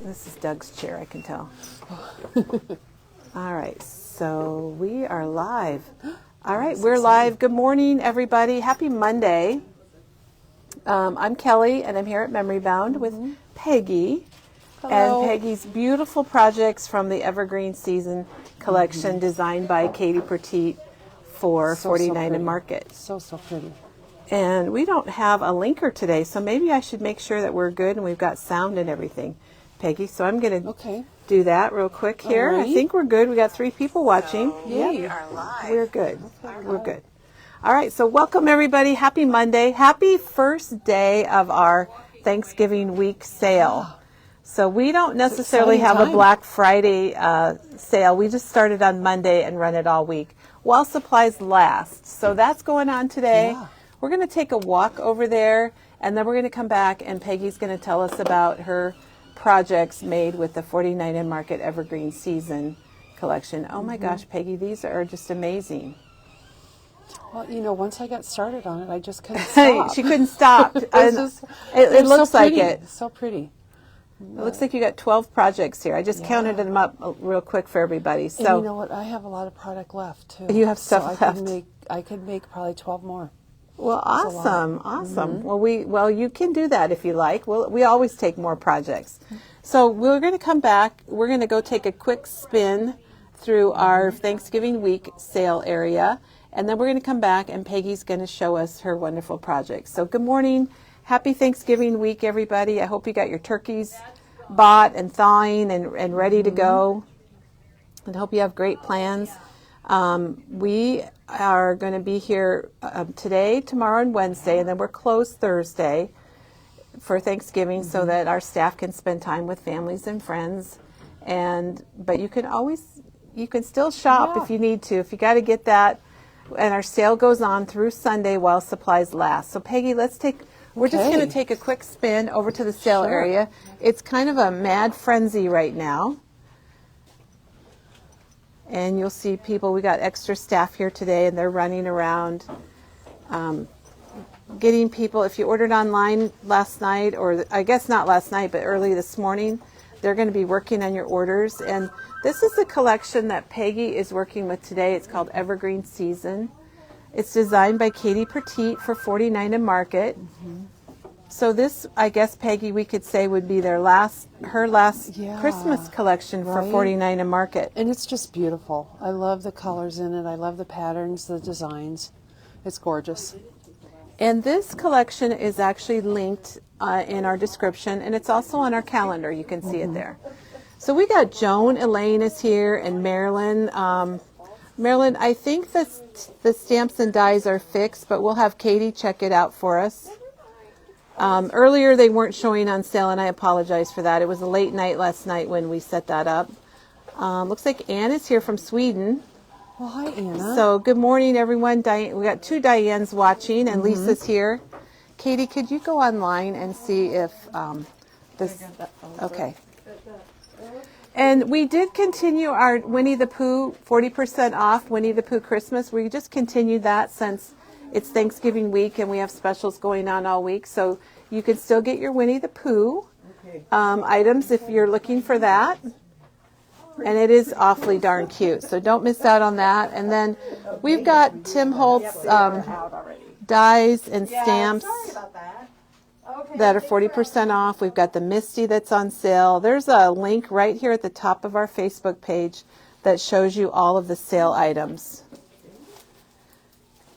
This is Doug's chair, I can tell. All right, so we are live. All right, we're live. Good morning, everybody. Happy Monday. I'm Kelly, and I'm here at Memory Bound with Peggy. Hello. And Peggy's beautiful projects from the Evergreen Season collection designed by Katie Petit for 49 and Market. So pretty. And we don't have a linker today, so maybe I should make sure that we're good and we've got sound and everything, Peggy. So I'm going to do that real quick here. Alrighty. I think we're good. We got 3 people watching. Yay. We are live. We're good. We're good. All right, so welcome everybody. Happy Monday. Happy first day of our Thanksgiving week sale. So we don't necessarily have a Black Friday sale. We just started on Monday and run it all week while supplies last. So that's going on today. Yeah. We're going to take a walk over there, and then we're going to come back, and Peggy's going to tell us about her projects made with the 49 and Market Evergreen Season collection. Oh my gosh, Peggy, these are just amazing. Well, you know, once I got started on it, I just couldn't stop. She couldn't stop. It looks like it. So pretty. It looks like you got 12 projects here. I just counted them up real quick for everybody. So and you know what? I have a lot of product left too. You have stuff left. I could make probably 12 more. Well, awesome. Well, you can do that if you like. We always take more projects. So we're going to come back. We're going to go take a quick spin through our Thanksgiving week sale area, and then we're going to come back, and Peggy's going to show us her wonderful projects. So good morning. Happy Thanksgiving week, everybody. I hope you got your turkeys bought and thawing and ready to go, and hope you have great plans. We are going to be here today, tomorrow, and Wednesday, and then we're closed Thursday for Thanksgiving so that our staff can spend time with families and friends. But you can still shop if you need to, if you got to get that. And our sale goes on through Sunday while supplies last. So Peggy, we're just going to take a quick spin over to the sale area. It's kind of a mad frenzy right now. And you'll see people, we got extra staff here today, and they're running around getting people, if you ordered online last night, or I guess not last night, but early this morning, they're going to be working on your orders. And this is the collection that Peggy is working with today. It's called Evergreen Season. It's designed by Katie Petit for 49 and Market. So this, I guess, Peggy, we could say would be her last Christmas collection for 49 and Market. And it's just beautiful. I love the colors in it. I love the patterns, the designs. It's gorgeous. And this collection is actually linked in our description, and it's also on our calendar. You can see it there. So we got Joan, Elaine is here, and Marilyn. Marilyn, I think the stamps and dies are fixed, but we'll have Katie check it out for us. Earlier they weren't showing on sale, and I apologize for that. It was a late night last night when we set that up. Looks like Anne is here from Sweden. Well, hi, Anna. So good morning, everyone. We got 2 Dianes watching, and Lisa's here. Katie, could you go online and see if this... Okay. And we did continue our Winnie the Pooh 40% off Winnie the Pooh Christmas. We just continued that since it's Thanksgiving week and we have specials going on all week. So you can still get your Winnie the Pooh items if you're looking for that. And it is awfully darn cute. So don't miss out on that. And then we've got Tim Holtz dies and stamps that are 40% off. We've got the Misty that's on sale. There's a link right here at the top of our Facebook page that shows you all of the sale items.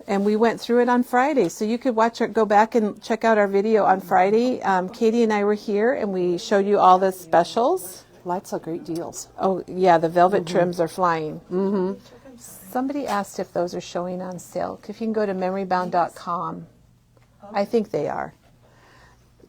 And we went through it on Friday, so you could go back and check out our video on Friday. Katie and I were here, and we showed you all the specials. Lots of great deals. Oh, yeah, the velvet trims are flying. Somebody asked if those are showing on sale. If you can go to memorybound.com. I think they are.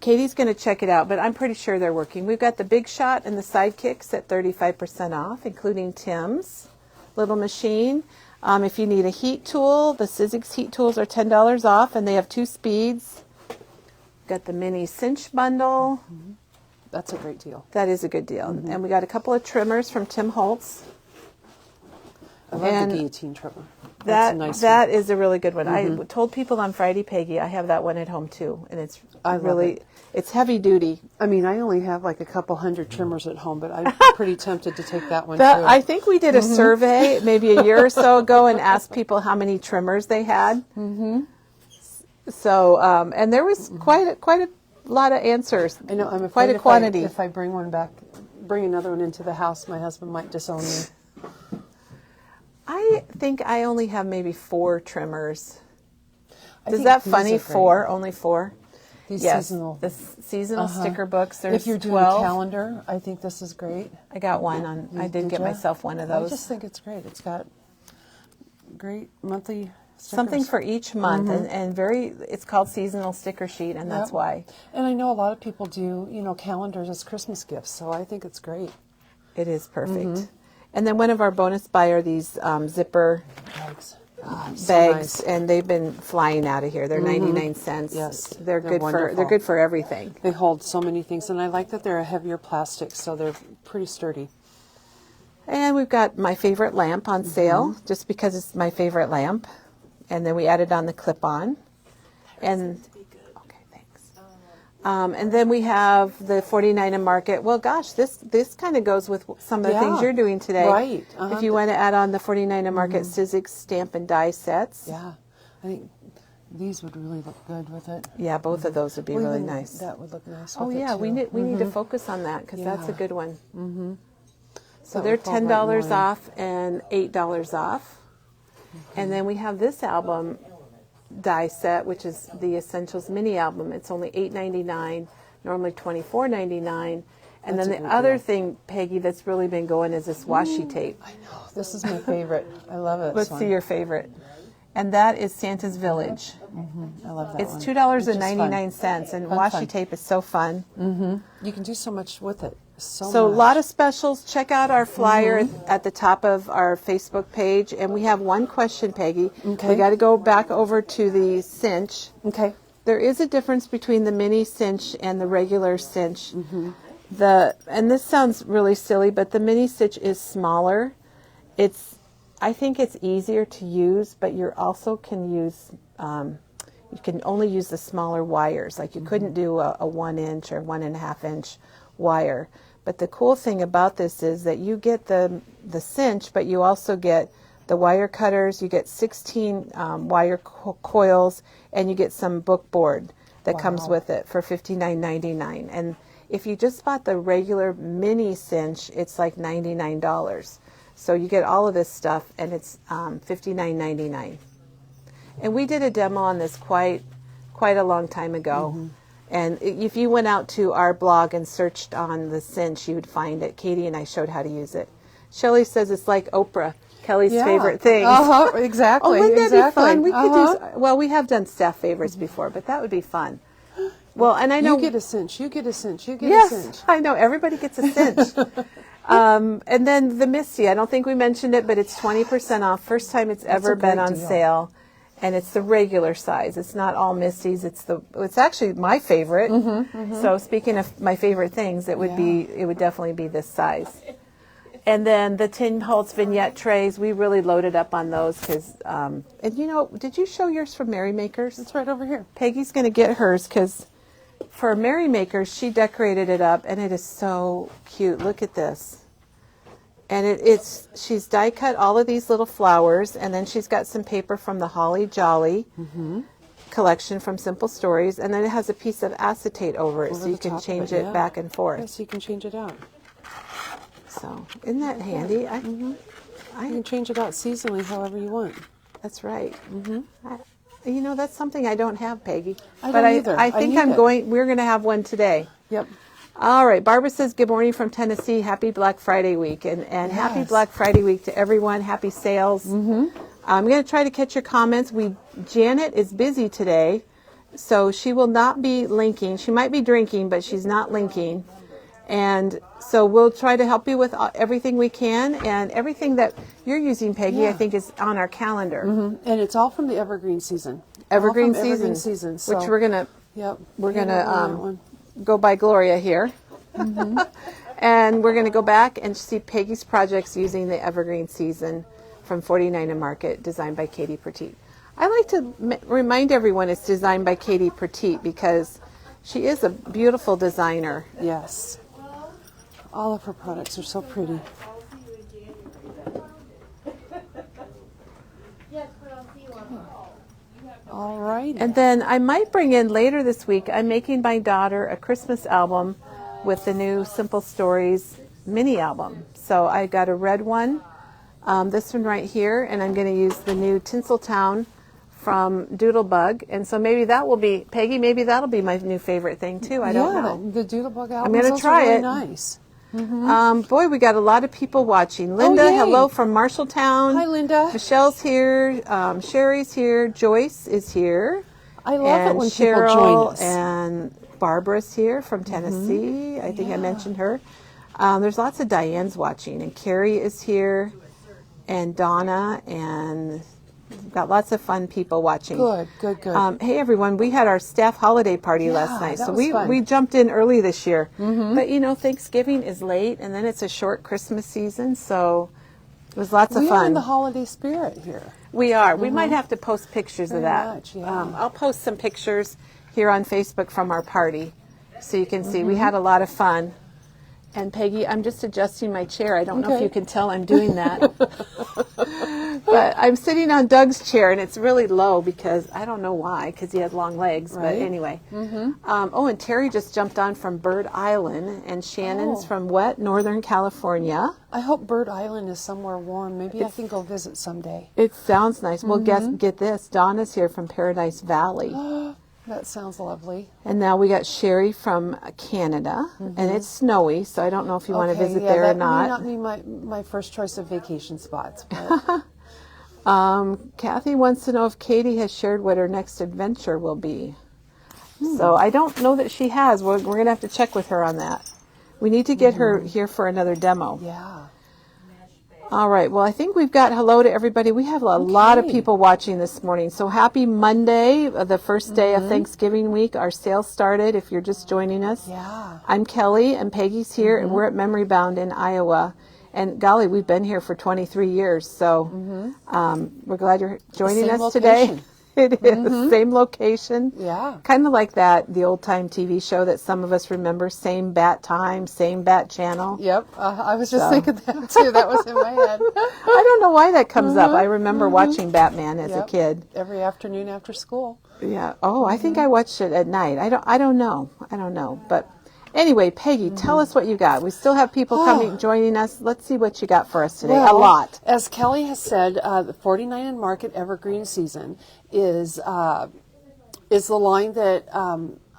Katie's going to check it out, but I'm pretty sure they're working. We've got the Big Shot and the Sidekicks at 35% off, including Tim's little machine. If you need a heat tool, the Sizzix heat tools are $10 off, and they have 2 speeds. Got the mini cinch bundle. That's a great deal. That is a good deal. And we got a couple of trimmers from Tim Holtz. I love the guillotine trimmer. That's a nice that is a really good one. I told people on Friday, Peggy, I have that one at home too, and it's it's heavy duty. I mean, I only have like a couple hundred trimmers at home, but I'm pretty tempted to take that one too. I think we did a survey maybe a year or so ago and asked people how many trimmers they had. So, and there was quite a lot of answers. I know. I'm quite afraid a quantity. if I bring one back, bring another one into the house, my husband might disown me. I think I only have maybe 4 trimmers. I Is think that these funny? are great. 4, only 4. These Yes, seasonal. the seasonal sticker books. There's If you're doing 12. a calendar, I think this is great. I got one on. I did get ya? myself one of I those. just think it's great. It's got great monthly stickers. Something for each month, and very. It's called seasonal sticker sheet, and that's Yep. why And I know a lot of people do, calendars as Christmas gifts, so I think it's great. it is perfect. And then one of our bonus buy are these zipper Bags. bags, nice. and they've been flying out of here. They're 99 cents. Yes, they're good for wonderful. good for everything. They hold so many things, and I like that they're a heavier plastic, so they're pretty sturdy. And we've got my favorite lamp on sale, just because it's my favorite lamp. And then we added on the clip-on. And okay, thanks. And then we have the 49 in Market. Well, gosh, this kind of goes with some of the things Yeah, you're doing today. right. If you want to add on the 49 in Market Sizzix stamp and die sets. Yeah, I think these would really look good with it. Yeah, both of those would be really Even nice. That would look nice. Oh with it, yeah, we too. need to focus on that because that's a Yeah. good one. So That they're would fall right $10 in line. off and $8 off. And then we have this album die set, which is the Essentials mini album. It's only $8.99, normally $24.99. And That's then a the good other deal. thing, Peggy, that's really been going is this washi tape. I know, this is my favorite. I love it. Let's see your favorite. And that is Santa's Village. I love that It's one. $2.99, and Fun, washi fun. tape is so fun. You can do so much with it. So So a much. lot of specials. Check out our flyer at the top of our Facebook page. And we have one question, Peggy. Okay. We got to go back over to the cinch. Okay. There is a difference between the mini cinch and the regular cinch. And this sounds really silly, but the mini cinch is smaller. I think it's easier to use, but you also can use, you can only use the smaller wires. Like you couldn't do a 1 inch or 1.5 inch wire. But the cool thing about this is that you get the cinch, but you also get the wire cutters, you get 16 wire coils, and you get some book board that comes with it for $59.99. And if you just bought the regular mini cinch, it's like $99. So you get all of this stuff, and it's $59.99. And we did a demo on this quite a long time ago. And if you went out to our blog and searched on the cinch, you would find it. Katie and I showed how to use it. Shelley says it's like Oprah, Kelly's favorite thing. Exactly. Oh, wouldn't that be fun? We could Uh-huh. do. Well, we have done staff favorites before, but that would be fun. Well, and I know You get a cinch. You get a cinch. You get a yes, cinch. I know everybody gets a cinch. And then the Misty. I don't think we mentioned it, but it's 20% off. First time it's ever a been great on deal. sale, and it's the regular size. It's not all Misties. It's actually my favorite. So speaking of my favorite things, it would definitely be this size. And then the Tin Holtz vignette trays, we really loaded up on those because, and did you show yours from Merrymakers? It's right over here. Peggy's going to get hers because for Merrymakers, she decorated it up, and it is so cute. Look at this. And she's die cut all of these little flowers, and then she's got some paper from the Holly Jolly collection from Simple Stories, and then it has a piece of acetate over it, so you can change it back and forth. Yes, you can change it out. So isn't that handy? You can change it out seasonally however you want. That's right. That's something I don't have, Peggy. I but don't either. I think I need it. we're going to have one today. Yep. All right. Barbara says, good morning from Tennessee. Happy Black Friday week. And happy Yes. Black Friday week to everyone. Happy sales. I'm going to try to catch your comments. Janet is busy today, so she will not be linking. She might be drinking, but she's not linking. And so we'll try to help you with everything we can. And everything that you're using, Peggy, I think is on our calendar. And it's all from the Evergreen season. Evergreen All from Evergreen season, season. So, which we're gonna that one. go by Gloria here, and we're gonna go back and see Peggy's projects using the Evergreen season. from 49 and Market, designed by Katie Petit. I like to remind everyone it's designed by Katie Petit because she is a beautiful designer. Yes. All of her products are so pretty. All right. And then I might bring in later this week, I'm making my daughter a Christmas album with the new Simple Stories mini album. So I got a red one, this one right here, and I'm going to use the new Tinseltown from Doodlebug. And so maybe that will be, Peggy, maybe that'll be my new favorite thing too. I don't know. The Doodlebug album. I'm going to try really it. Nice. Boy, we got a lot of people watching. Linda, yay. hello from Marshalltown. Hi, Linda. Michelle's here. Sherry's here. Joyce is here. I love it when Cheryl people join us. And Barbara's here from Tennessee. I think I mentioned her. There's lots of Diane's watching, and Carrie is here, and Donna, and we've got lots of fun people watching. Good. Hey everyone, we had our staff holiday party last night, so we jumped in early this year. But you know, Thanksgiving is late, and then it's a short Christmas season, so it was lots of fun. We are in the holiday spirit here. We are. We might have to post pictures of that. Much, yeah. I'll post some pictures here on Facebook from our party, so you can see. We had a lot of fun. And Peggy, I'm just adjusting my chair. I don't know if you can tell I'm doing that. But I'm sitting on Doug's chair, and it's really low because I don't know why, because he has long legs. Right. But anyway. And Terry just jumped on from Bird Island, and Shannon's from Northern California. I hope Bird Island is somewhere warm. Maybe I can go visit someday. It sounds nice. Well, get this. Donna's here from Paradise Valley. That sounds lovely. And now we got Sherry from Canada, and it's snowy, so I don't know if you want to visit there or not. That may not be my first choice of vacation spots. But. Kathy wants to know if Katie has shared what her next adventure will be. So I don't know that she has. We're going to have to check with her on that. We need to get her here for another demo. Yeah. All right. Well, I think we've got hello to everybody. We have a lot of people watching this morning. So happy Monday, the first day of Thanksgiving week. Our sale started if you're just joining us. Yeah. I'm Kelly, and Peggy's here, and we're at Memory Bound in Iowa. And golly, we've been here for 23 years. So we're glad you're joining us today. It is. Same location. Yeah. Kind of like the old time TV show that some of us remember. Same bat time, same bat channel. Yep. I was just thinking that too. That was in my head. I don't know why that comes up. I remember watching Batman as a kid. Every afternoon after school. Yeah. Oh, I think I watched it at night. I don't know. But anyway, Peggy, tell us what you got. We still have people joining us. Let's see what you got for us today. Well, a lot. As Kelly has said, the 49 and Market Evergreen season is the line that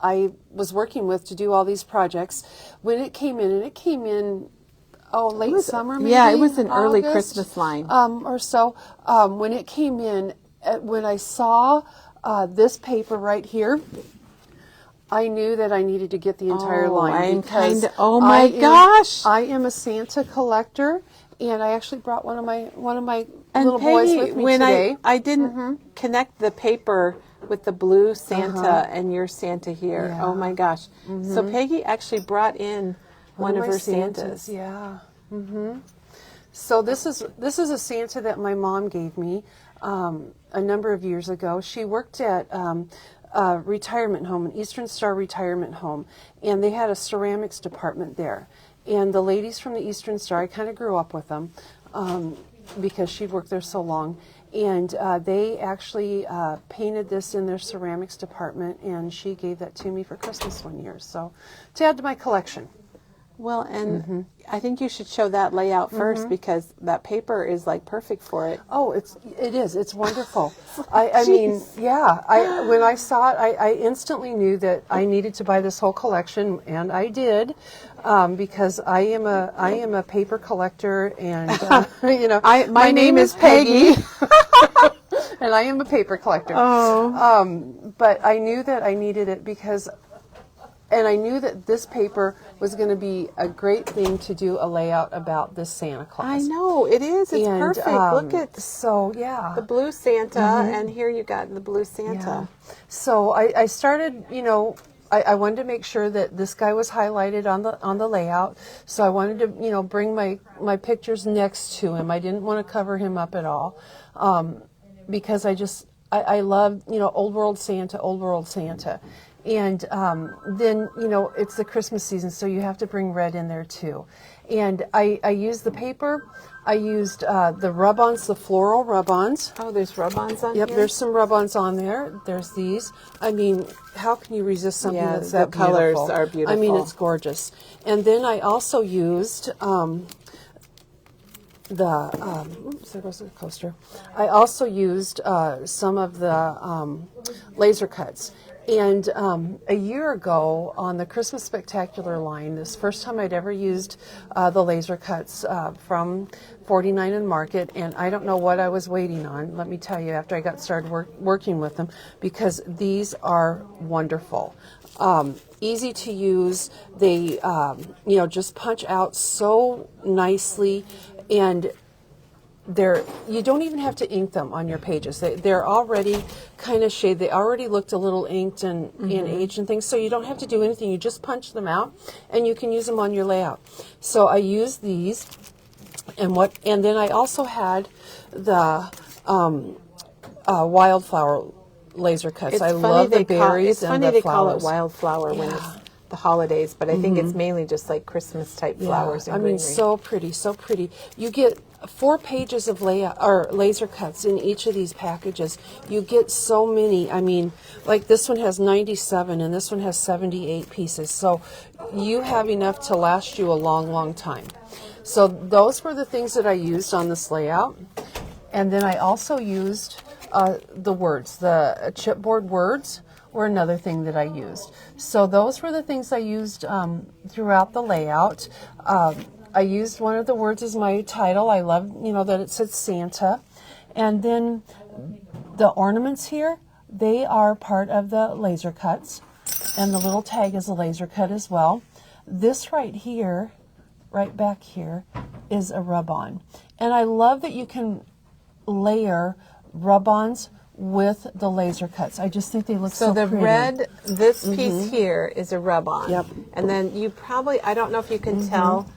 I was working with to do all these projects. When it came in, late summer, maybe? Yeah, it was an early August, Christmas line. Or so. When it came in, when I saw this paper right here, I knew that I needed to get the entire line. Oh my gosh! I am a Santa collector, and I actually brought one of my and little Peggy, boys with me when today. I didn't connect the paper with the blue Santa and your Santa here. Yeah. Oh my gosh! So Peggy actually brought in one of her Santas. Yeah. So this is a Santa that my mom gave me a number of years ago. She worked at a retirement home, an Eastern Star retirement home, and they had a ceramics department there. And the ladies from the Eastern Star, I kind of grew up with them because she'd worked there so long. And they actually painted this in their ceramics department, and she gave that to me for Christmas one year. So to add to my collection. Well, and I think you should show that layout first because that paper is like perfect for it. Oh, it is. It's wonderful. I mean, yeah. When I saw it, I instantly knew that I needed to buy this whole collection, and I did, because I am a paper collector, and you know, my name is Peggy. And I am a paper collector. But I knew that I needed it and I knew that this paper was going to be a great thing to do a layout about this Santa Claus. I know, it is. It's perfect. Look at the blue Santa, and here you got the blue Santa. Yeah. So I started, I wanted to make sure that this guy was highlighted on the layout. So I wanted to, you know, bring my pictures next to him. I didn't want to cover him up at all, because I love, you know, Old World Santa. And then, you know, it's the Christmas season, so you have to bring red in there too. And I used the paper. I used the rub-ons, the floral rub-ons. Oh, there's rub-ons on Yep, here? there's some rub-ons on there. There's these. I mean, how can you resist something that's that the colors beautiful? are beautiful. I mean, it's gorgeous. And then I also used oops, there goes the coaster. I also used some of the laser cuts. And a year ago on the Christmas Spectacular line, this first time I'd ever used the laser cuts from 49 and Market, and I don't know what I was waiting on, let me tell you, after I got started working with them, because these are wonderful. Easy to use. They, you know, just punch out so nicely, and you don't even have to ink them on your pages. They're already kind of shaded. They already looked a little inked and aged and things, so you don't have to do anything. You just punch them out, and you can use them on your layout. So I used these, and then I also had the wildflower laser cuts. I love the berries and the flowers. It's funny they call it wildflower when it's the holidays, but I think it's mainly just like Christmas type flowers and greenery. I mean, so pretty, so pretty. You get 4 pages of layout or laser cuts in each of these packages. You get so many. I mean, like this one has 97 and this one has 78 pieces. So you have enough to last you a long, long time. So those were the things that I used on this layout. And then I also used the words, the chipboard words were another thing that I used. So those were the things I used throughout the layout. I used one of the words as my title. I love, you know, that it said Santa. And then the ornaments here, they are part of the laser cuts. And the little tag is a laser cut as well. This right here, right back here, is a rub-on. And I love that you can layer rub-ons with the laser cuts. I just think they look so the pretty. red, this piece here is a rub-on. Yep. And then you probably, I don't know if you can tell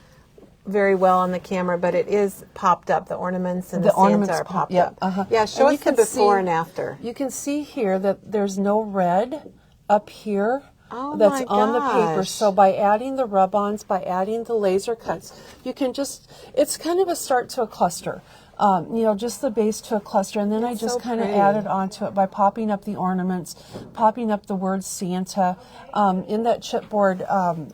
very well on the camera, but it is popped up. The ornaments and the ornaments Santa are popped yep, up. Yeah, show us the before and after. You can see here that there's no red up here. Oh That's my on the paper. gosh. So by adding the rub-ons, by adding the laser cuts, you can just, it's kind of a start to a cluster. You know, just the base to a cluster, and then I just so kind of pretty. added onto it by popping up the ornaments, popping up the word Santa. In that chipboard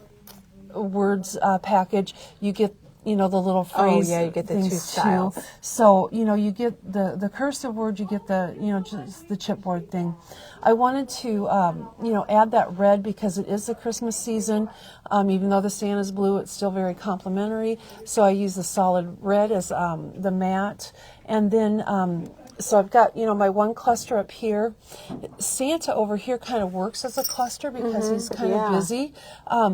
words package, you get, you know, the little phrase. Oh yeah, you get the things two styles. too. So, you know, you get the cursive word, you get the, you know, just the chipboard thing. I wanted to, you know, add that red because it is the Christmas season. Even though the Santa's blue, it's still very complimentary. So I use the solid red as the matte. And then, so I've got, you know, my one cluster up here. Santa over here kind of works as a cluster because he's kind of busy.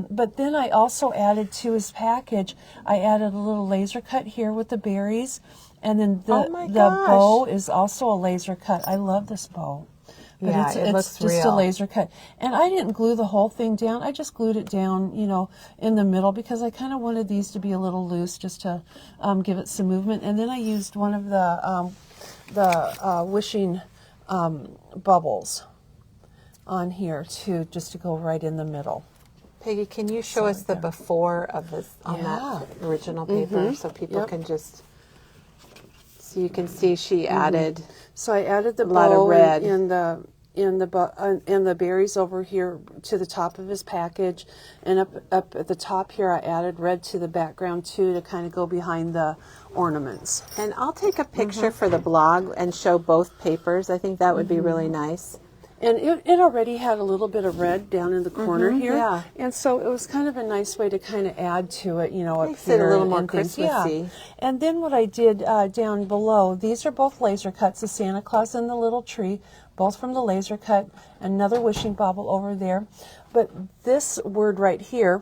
But then I also added to his package, I added a little laser cut here with the berries. And then the bow is also a laser cut. I love this bow. But Yeah, it looks it's just real. a laser cut. And I didn't glue the whole thing down. I just glued it down, you know, in the middle because I kind of wanted these to be a little loose just to give it some movement. And then I used one of the wishing bubbles on here too, just to go right in the middle. Peggy, can you show us the before of this on that original paper so people can just, so you can see she added. So I added the lot of bow red. and the berries over here to the top of his package, and up at the top here I added red to the background too to kind of go behind the ornaments. And I'll take a picture for the blog and show both papers. I think that would be really nice. And it already had a little bit of red down in the corner here. yeah. And so it was kind of a nice way to kind of add to it, you know, up Makes here. it a little more and things. Christmassy. Yeah. And then what I did down below, these are both laser cuts, the Santa Claus and the little tree, both from the laser cut, another wishing bobble over there. But this word right here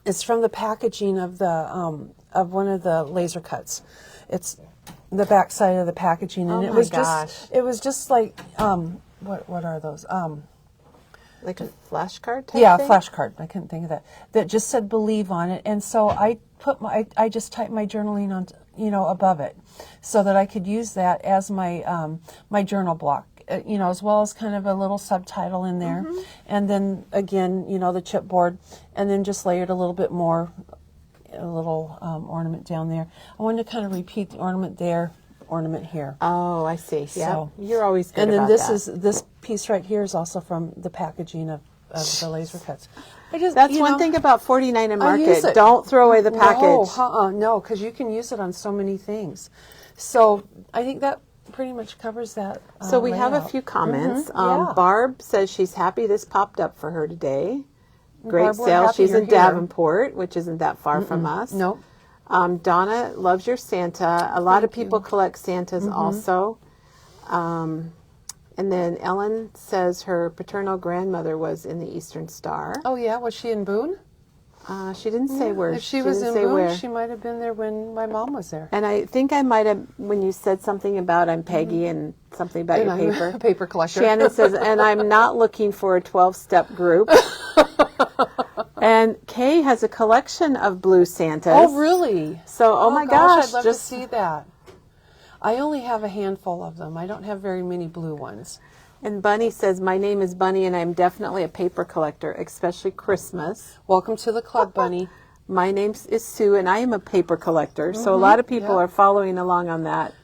is from the packaging of the of one of the laser cuts. It's the back side of the packaging, and Oh it my was gosh. just like what are those? Like a flashcard type Yeah, thing? flashcard. I couldn't think of that. That just said "believe" on it, and so I just typed my journaling on, above it, so that I could use that as my my journal block, as well as kind of a little subtitle in there, and then again, the chipboard, and then just layered a little bit more, a little ornament down there. I wanted to kind of repeat the ornament there, ornament here. Oh, I see. Yeah, So, you're always good and then about that. this piece right here is also from the packaging of the laser cuts. That's one thing about 49 and I use Market. it. Don't throw away the package. No, because you can use it on so many things. So I think that pretty much covers that. So we have a layout. few comments. Yeah. Barb says she's happy this popped up for her today. Great Barb, we're sale. happy She's you're in here. Davenport, which isn't that far from us. No. Donna loves your Santa. A lot of people collect Santas also. And then Ellen says her paternal grandmother was in the Eastern Star. Oh yeah, was she in Boone? She didn't say where. If she was didn't in say Boone, where. she might have been there when my mom was there. And I think I might have, when you said something about I'm Peggy and something about And your I'm paper. a paper collector. Shannon says, and I'm not looking for a 12-step group. And Kay has a collection of blue Santas. Oh really? So, oh my gosh, gosh, I'd love just to see that. I only have a handful of them. I don't have very many blue ones. And Bunny says, my name is Bunny and I'm definitely a paper collector, especially Christmas. Welcome to the club, Bunny. My name is Sue and I am a paper collector. So a lot of people are following along on that.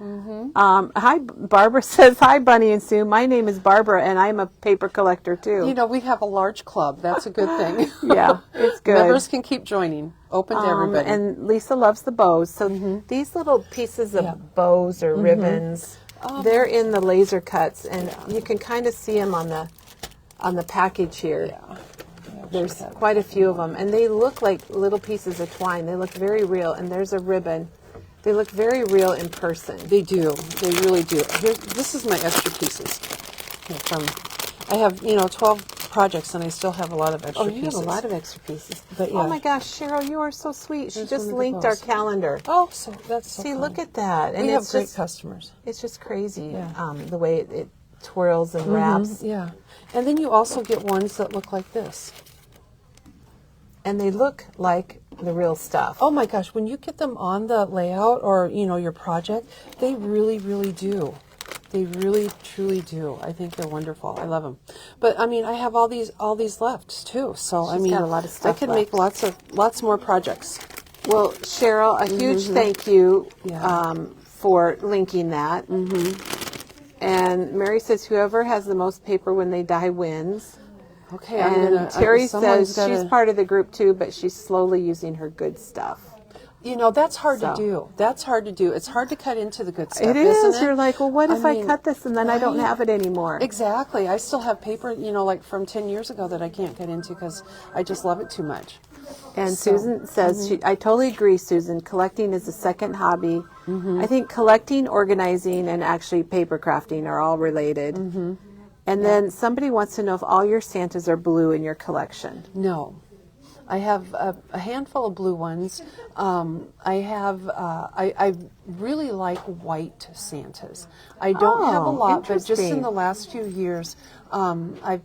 Hi, Barbara says, hi, Bunny and Sue. My name is Barbara and I'm a paper collector too. We have a large club. That's a good thing. Yeah, it's good. Members can keep joining. Open to everybody. And Lisa loves the bows. So these little pieces of bows or ribbons, they're in the laser cuts, and you can kind of see them on the package here. Yeah. There's quite a few of them, and they look like little pieces of twine. They look very real, and there's a ribbon. They look very real in person. They do. They really do. This is my extra pieces. I have 12 projects, and I still have a lot of extra pieces. You have a lot of extra pieces. But Oh my gosh, Cheryl, you are so sweet. She There's just one of the linked our bows. calendar. Oh, so that's so See, kind. look at that. And We have it's great just, customers. it's just crazy the way it twirls and wraps. Yeah. And then you also get ones that look like this. And they look like the real stuff. Oh my gosh, when you get them on the layout or, your project, they really, really do. They really, truly do. I think they're wonderful. I love them. But I have all these left too. So She's got a lot of stuff I could left. make lots more projects. Well, Cheryl, a huge thank you Yeah. for linking that. And Mary says, whoever has the most paper when they die wins. Okay, And Terry someone's says she's part of the group too, but she's slowly using her good stuff. That's hard So. to do. That's hard to do. It's hard to cut into the good stuff, It is. isn't it? You're like, well, what if I mean, cut this and then I don't right? have it anymore? Exactly. I still have paper, like from 10 years ago that I can't get into because I just love it too much. And Susan says, I totally agree, Susan. Collecting is a second hobby. I think collecting, organizing, and actually paper crafting are all related. And then somebody wants to know if all your Santas are blue in your collection. No. I have a handful of blue ones. I really like white Santas. I don't have a lot, but just in interesting. the last few years, I've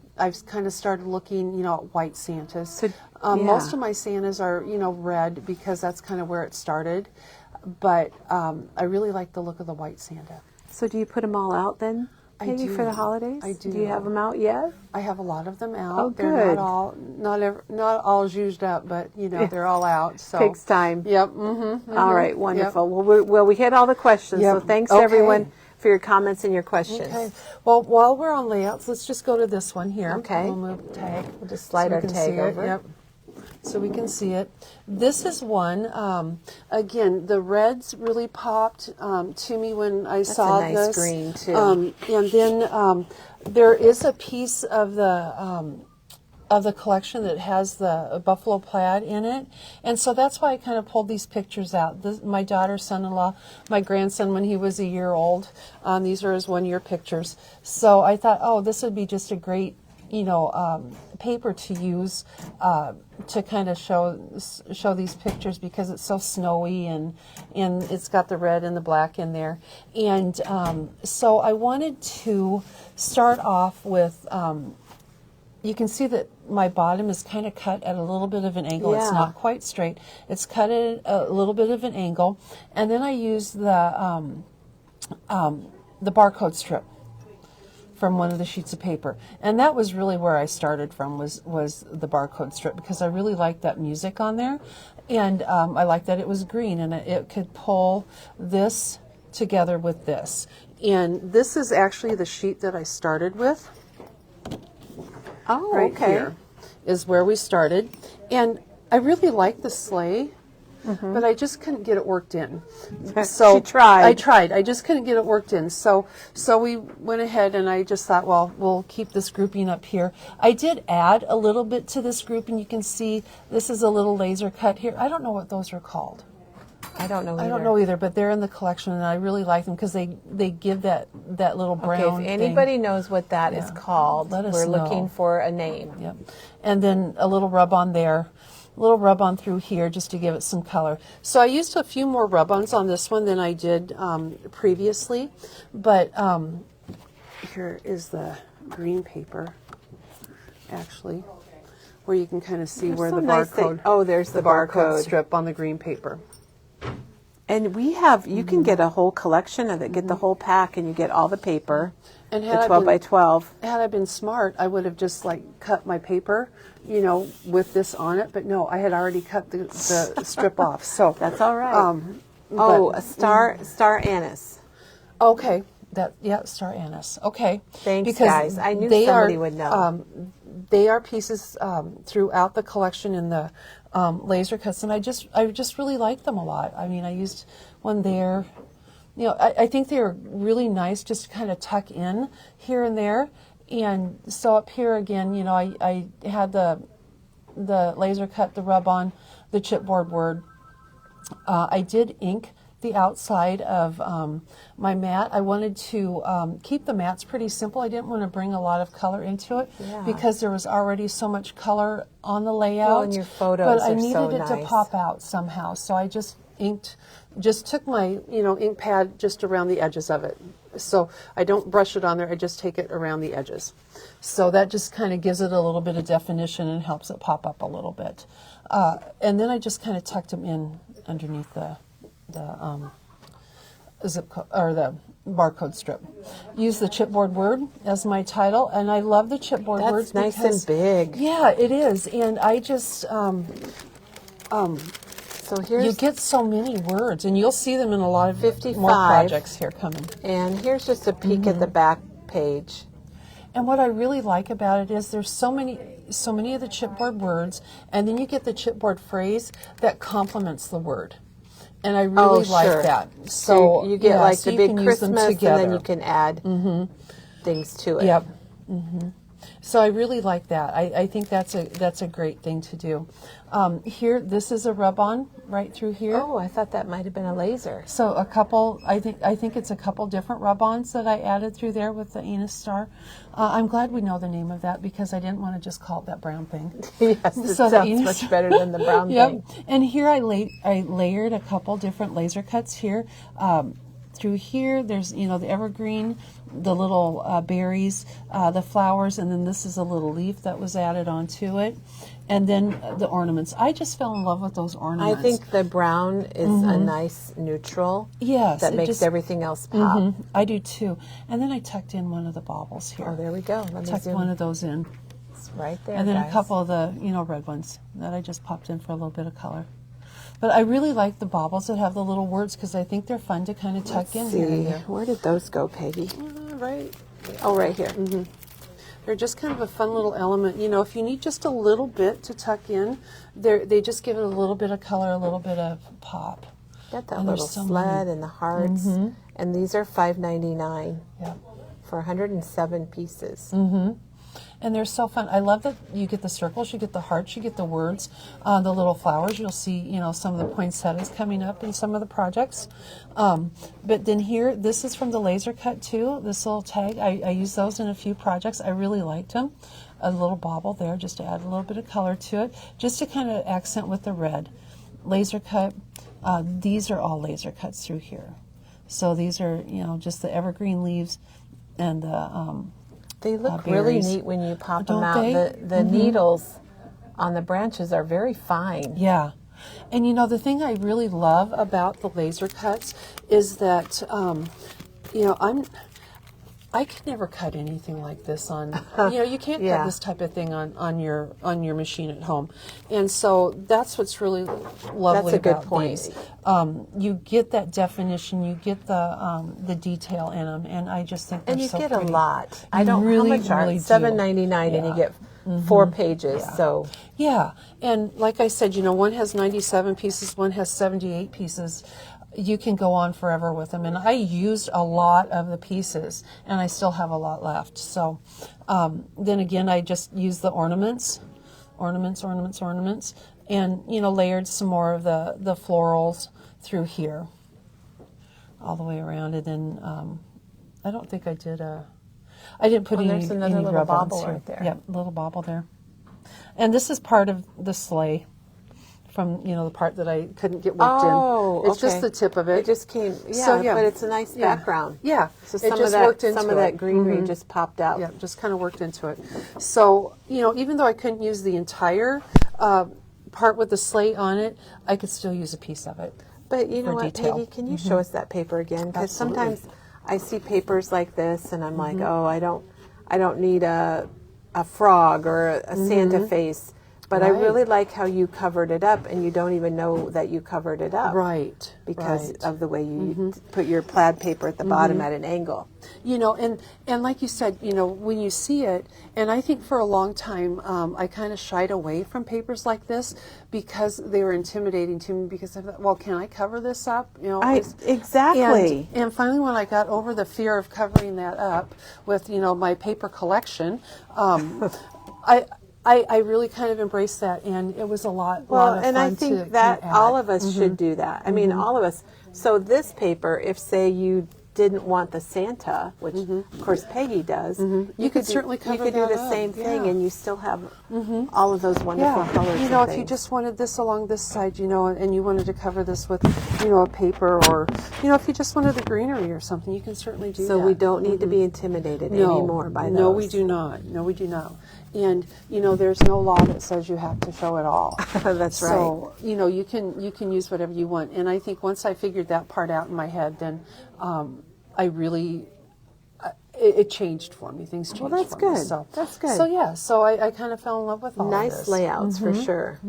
kind of started looking, at white Santas. So, Most of my Santas are, red because that's kind of where it started. But I really like the look of the white Santa. So do you put them all out then, Peggy, do. for the holidays? I do. Do you have them out yet? I have a lot of them out. Oh, They're good. not all used up, but they're all out. So Takes time. Yep. All right, wonderful. Well, we hit all the questions, so Yep. thanks Okay. everyone for your comments and your questions. Okay. Well, while we're on layouts, let's just go to this one here. Okay. We'll move the tag. We'll just slide we our can tag see it. over. Yep. So we can see it. This is one. Again, the reds really popped to me when I saw a nice this. green, too. And then there is a piece of the collection that has the buffalo plaid in it, and so that's why I kind of pulled these pictures out. My daughter's son-in-law, my grandson when he was a year old. These are his 1-year pictures. So I thought, oh, this would be just a great paper to use to kind of show these pictures because it's so snowy and it's got the red and the black in there. And so I wanted to start off with you can see that my bottom is kind of cut at a little bit of an angle. It's Yeah. not quite straight. It's cut at a little bit of an angle. And then I use the barcode strip from one of the sheets of paper. And that was really where I started from, was the barcode strip, because I really liked that music on there. And I liked that it was green, and it could pull this together with this. And this is actually the sheet that I started with. Oh, Right okay. here is where we started. And I really like the sleigh, but I just couldn't get it worked in. So She tried. I tried. I just couldn't get it worked in. So we went ahead, and I just thought, well, we'll keep this grouping up here. I did add a little bit to this group, and you can see this is a little laser cut here. I don't know what those are called. I don't know either. I don't know either, but they're in the collection, and I really like them because they give that little brown Okay, if anybody thing. knows what that is called, Let us we're know. looking for a name. Yep. And then a little rub on there, a little rub on through here just to give it some color. So I used a few more rub-ons on this one than I did previously, but here is the green paper, actually, where you can kind of see where the barcode. Oh, there's the barcode. strip on the green paper. And we have, you can get a whole collection of it, get the whole pack, and you get all the paper, And the 12 by 12. Had I been smart, I would have just like cut my paper, with this on it. But no, I had already cut the strip off. So That's all right. A star anise. okay, star anise. Okay, Thanks, guys. I knew somebody would know. They are pieces throughout the collection in the laser cuts, and I just really like them a lot. I mean, I used one there. I think they were really nice just to kind of tuck in here and there. And so up here again, I had the laser cut, the rub on, the chipboard word. I did ink the outside of my mat. I wanted to keep the mats pretty simple. I didn't want to bring a lot of color into it because there was already so much color on the layout. Well, and your photos but I are needed so it to nice. pop out somehow. So I just took my ink pad just around the edges of it. So I don't brush it on there. I just take it around the edges. So that just kind of gives it a little bit of definition and helps it pop up a little bit. And then I just kind of tucked them in underneath the zip code or the barcode strip. Use the chipboard word as my title, and I love the chipboard words. That's nice because, and big. Yeah, it is, and I just So here's you get so many words, and you'll see them in a lot of 55. more projects here coming. and here's just a peek at the back page. And what I really like about it is there's so many of the chipboard words, and then you get the chipboard phrase that complements the word. And I really like sure. that. So you get like so the you big can use them Christmas, and together. then you can add things to it. Yep. So I really like that. I think that's a great thing to do. Here, this is a rub-on right through here. Oh, I thought that might have been a laser. So a couple, I think it's a couple different rub-ons that I added through there with the Anus star. I'm glad we know the name of that because I didn't want to just call it that brown thing. Yes, it So the sounds Anus- much better than the brown Yep. thing. And here I layered a couple different laser cuts here. Through here, there's the evergreen, the little berries, the flowers, and then this is a little leaf that was added onto it, and then the ornaments. I just fell in love with those I ornaments. think the brown is a nice neutral. Yes, That it makes just- everything else pop. I do too. And then I tucked in one of the baubles here. Oh, there we go. Let me Tucked zoom. one of those in, It's right there, and then guys. a couple of the red ones that I just popped in for a little bit of color. But I really like the baubles that have the little words because I think they're fun to kind of tuck in here and See, there. where did those go, Peggy? Right. Oh, right here. They're just kind of a fun little element. If you need just a little bit to tuck in, they just give it a little bit of color, a little bit of pop. Got that And there's little so sled many. and the hearts, and these are $5.99 Yeah. for 107 pieces. And they're so fun. I love that you get the circles, you get the hearts, you get the words, the little flowers. You'll see, some of the poinsettias coming up in some of the projects. But then here, this is from the laser cut too, this little tag. I use those in a few projects. I really liked them. A little bauble there just to add a little bit of color to it, just to kind of accent with the red. Laser cut. These are all laser cuts through here. So these are, just the evergreen leaves and the They look really berries. neat when you pop Don't them out. they? The needles on the branches are very fine. Yeah. And you know, the thing I really love about the laser cuts is that, you know, I could never cut anything like this on, you know, you can't cut this type of thing on your machine at home. And so that's what's really lovely That's a good about point. these. You get that definition, you get the detail in them, and I just think they're And you so get pretty. a lot. I don't really, how much are really do. $7.99 and you get 4 pages. Yeah. So Yeah, and like I said, you know, one has 97 pieces, one has 78 pieces. You can go on forever with them, and I used a lot of the pieces, and I still have a lot left. So then again, I just used the ornaments, and, you know, layered some more of the florals through here all the way around. And then I don't think I did I didn't put any there's another little rub-ons bauble here. right there. Yeah, little bauble there. And this is part of the sleigh from, you know, the part that I couldn't get worked in. It's just the tip of it. It just came, So, yeah. but it's a nice background. Yeah. So It some just of worked that, into some of it. that greenery just popped out. Yeah, just kind of worked into it. So, you know, even though I couldn't use the entire part with the slate on it, I could still use a piece of it. But you know what, detail. Peggy, can you show us that paper again? Because Absolutely. sometimes I see papers like this, and I'm like, oh, I don't need a frog or a Santa face. But I Right. really like how you covered it up, and you don't even know that you covered it up. Right. Because right. of the way you put your plaid paper at the bottom at an angle. You know, and like you said, you know, when you see it, and I think for a long time I kind of shied away from papers like this because they were intimidating to me, because I thought, well, can I cover this up? You know, Exactly. And finally, when I got over the fear of covering that up with, you know, my paper collection, I really kind of embraced that, and it was a lot of fun. And I think to that add. all of us should do that. I mean, all of us. So this paper, if say you didn't want the Santa, which of course Peggy does, You could certainly cover You could do that the up, same thing, yeah. and you still have all of those wonderful colors. You know, and if you things. just wanted this along this side, you know, and you wanted to cover this with, you know, a paper, or, you know, if you just wanted the greenery or something, you can certainly do that. So we don't need to be intimidated anymore by those. No, we do not. No, we do not. And, you know, there's no law that says you have to show it all. That's right. So, you know, you can use whatever you want. And I think once I figured that part out in my head, then I really, it changed for me. Things changed that's for me. good. So, That's good. So, yeah, so I kind of fell in love with all of Nice this. layouts for sure.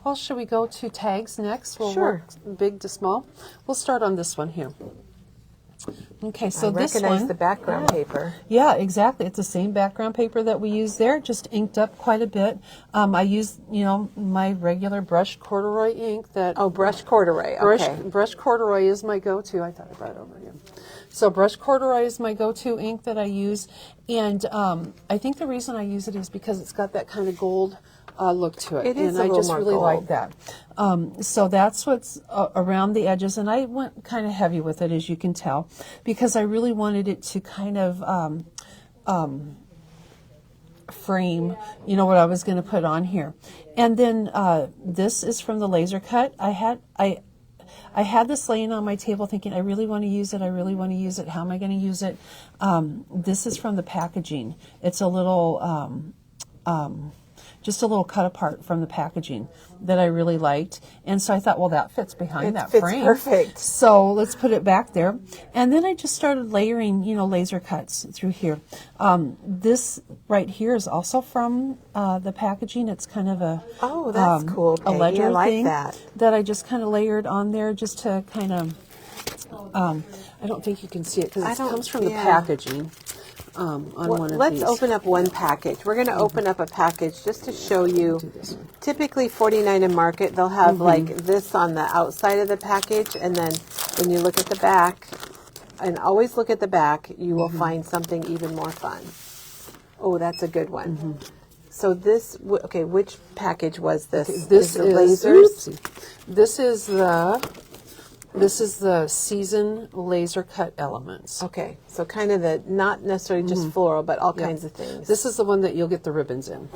Well, should we go to tags next? We'll Sure. work big to small. We'll start on this one here. Okay, so I this recognize one, the background paper. yeah, exactly. It's the same background paper that we used there, just inked up quite a bit. I used, you know, my regular brushed corduroy ink that. Oh, brush corduroy. Okay. Brush corduroy is my go-to. I thought I brought it over here. So brush corduroy is my go-to ink that I use, and I think the reason I use it is because it's got that kind of gold look to it. It is and a I little just more really gold. like that. So that's what's around the edges, and I went kind of heavy with it, as you can tell, because I really wanted it to kind of frame, you know, what I was going to put on here. And then this is from the laser cut. I had this laying on my table thinking, I really want to use it. I really want to use it. How am I going to use it? This is from the packaging. It's a little, just a little cut apart from the packaging that I really liked. And so I thought, well, that fits behind that fits frame. perfect. So let's put it back there. And then I just started layering, you know, laser cuts through here. This right here is also from the packaging. It's kind of a Oh, that's cool, a Peggy. ledger I like thing that. I just kind of layered on there just to kind of, I don't think you can see it because it comes from the packaging. On one of Let's these. open up one package. We're going to open up a package just to show you. Typically 49 in Market, they'll have like this on the outside of the package, and then when you look at the back, and always look at the back, you will find something even more fun. Oh, that's a good one. So this, okay, which package was this? This is the is lasers. This is the season laser cut elements. Okay, so kind of the, not necessarily just floral, but all kinds of things. This is the one that you'll get the ribbons in.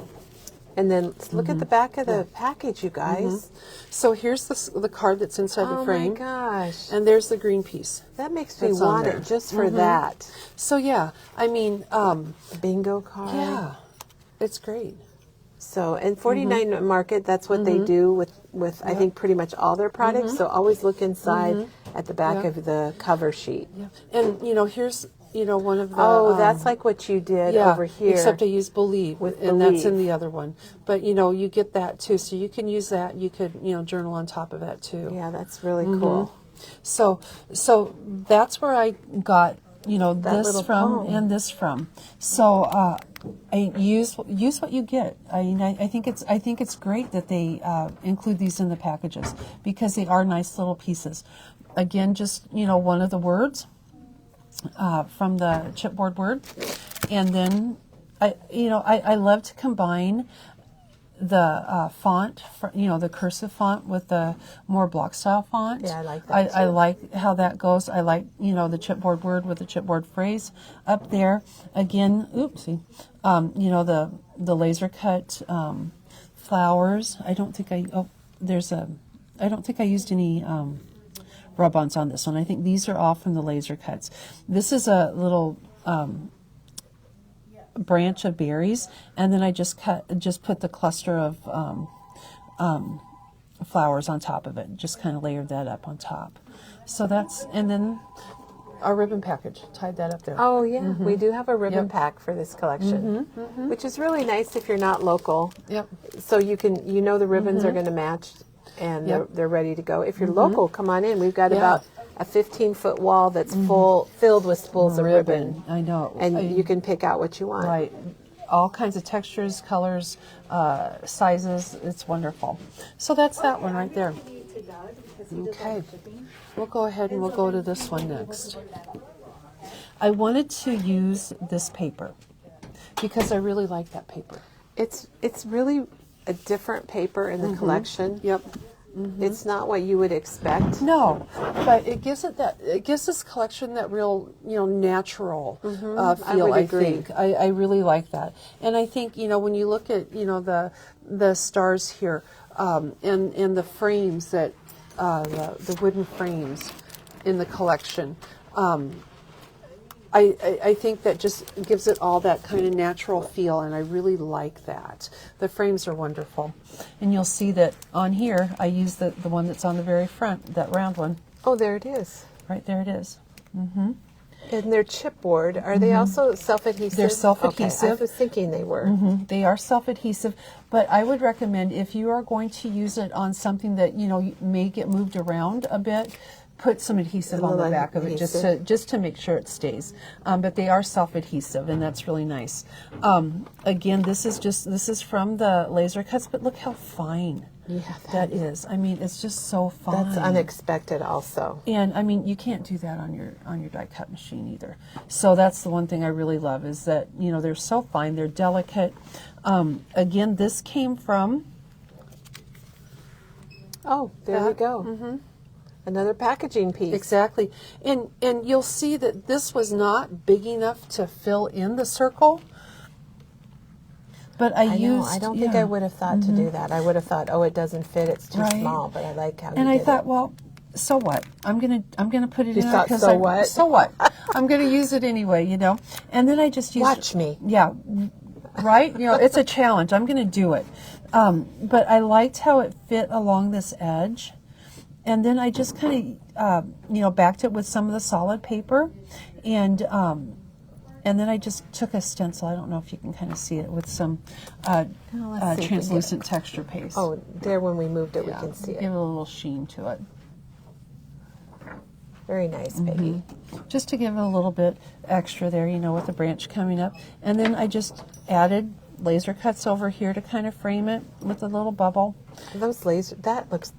And then look at the back of the package, you guys. So here's the card that's inside the frame. Oh my gosh. And there's the green piece. That makes me That's on want there. it just for that. So yeah, I mean, Bingo card. yeah, it's great. So, and 49 Market, that's what they do with I think, pretty much all their products. So always look inside at the back of the cover sheet. Yeah. And, here's, one of the... Oh, that's like what you did over here. Except I use Believe, With and that's in Believe. the other one. But, you get that, too. So you can use that. You could, journal on top of that, too. Yeah, that's really cool. So that's where I got, this little from poem. and this from. So I use what you get. I think it's great that they include these in the packages because they are nice little pieces. Again, just one of the words from the chipboard word, and then I love to combine the font, the cursive font with the more block style font. Yeah, I like that I too. like how that goes. I like, the chipboard word with the chipboard phrase up there. Again, oopsie, the laser cut flowers. I don't think I used any rub-ons on this one. I think these are all from the laser cuts. This is a little branch of berries, and then I just put the cluster of flowers on top of it. Just kind of layered that up on top. So and then our ribbon package, tied that up there. Oh, yeah. We do have a ribbon pack for this collection, which is really nice if you're not local. Yep. So you can, the ribbons are going to match and they're ready to go. If you're local, come on in. We've got about a 15-foot wall that's filled with spools of ribbon. I know. And you can pick out what you want. Right. All kinds of textures, colors, sizes. It's wonderful. So that's that one right there. Okay. We'll go ahead and we'll go to this one next. I wanted to use this paper because I really like that paper. It's really a different paper in the collection. Yep. It's not what you would expect. No, but it gives this collection that real, natural feel. would agree. Think I really like that, and I think when you look at the stars here, and the frames that the wooden frames in the collection. I think that just gives it all that kind of natural feel, and I really like that. The frames are wonderful. And you'll see that on here, I use the one that's on the very front, that round one. Oh, there it is. Right there it is. And they're chipboard. Are they also self-adhesive? They're self-adhesive. Okay, I was thinking they were. They are self-adhesive, but I would recommend if you are going to use it on something that, may get moved around a bit, put some adhesive on the back of it just to make sure it stays. But they are self-adhesive, and that's really nice. Again, this is from the laser cuts, but look how fine that is. I mean, it's just so fine. That's unexpected also. And I mean, you can't do that on your die cut machine either. So that's the one thing I really love is that they're so fine, they're delicate. Again, this came from. Oh, there we go. Another packaging piece. Exactly. And you'll see that this was not big enough to fill in the circle. But I don't think I would have thought to do that. I would have thought, oh, it doesn't fit, it's too small, but I like how you And I did thought, it. well, so what? I'm gonna put it You in thought, because so what? So what? I'm gonna use it anyway, And then I just used Watch me. Yeah. Right? It's a challenge. I'm gonna do it. But I liked how it fit along this edge. And then I just kind of, backed it with some of the solid paper, and then I just took a stencil. I don't know if you can kind of see it with some translucent texture paste. Oh, there when we moved it, we can see Give it. it a little sheen to it. Very nice, Peggy. Just to give it a little bit extra there, with the branch coming up. And then I just added laser cuts over here to kind of frame it with a little bubble. Those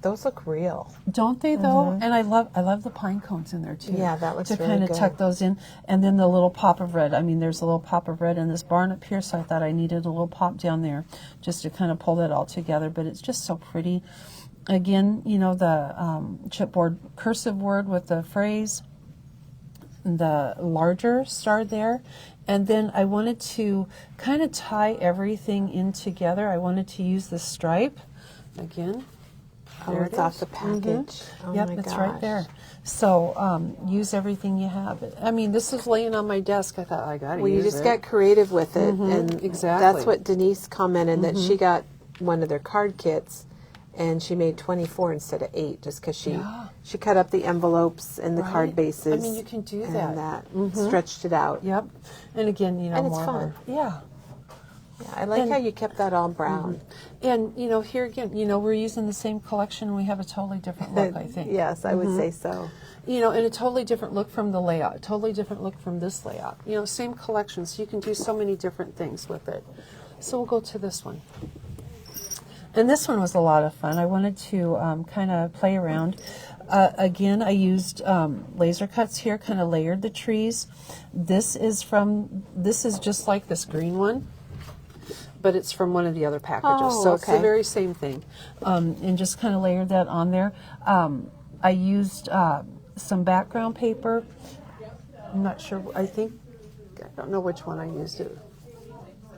those look real. Don't they though? And I love the pine cones in there too. Yeah, that looks to really kind of good. tuck those in, and then the little pop of red. I mean, there's a little pop of red in this barn up here, so I thought I needed a little pop down there just to kind of pull that all together. But it's just so pretty. Again, the chipboard cursive word with the phrase, the larger star there, And then I wanted to kind of tie everything in together. I wanted to use the stripe again. Oh, it's off the package. Oh Yep, my it's gosh. right there. So use everything you have. I mean, this is laying on my desk. I thought, I got to Well, use you just it. got creative with it, and exactly. that's what Denise commented that she got one of their card kits, and she made 24 instead of 8, just because she cut up the envelopes and the card Right. bases. I mean, you can do and that. stretched it out. Yep. And again, you know, And it's more fun. Yeah. Yeah, I like how you kept that all brown. And, you know, here again, you know, we're using the same collection and we have a totally different look, I think. Yes, I would say so. You know, and a totally different look from the layout, a totally different look from this layout. You know, same collection, so you can do so many different things with it. So we'll go to this one. And this one was a lot of fun. I wanted to kind of play around. Again, I used laser cuts here, kind of layered the trees. This is just like this green one, but it's from one of the other packages. Oh, so it's the okay. very same thing. And just kind of layered that on there. I used some background paper. I'm not sure, I don't know which one I used it.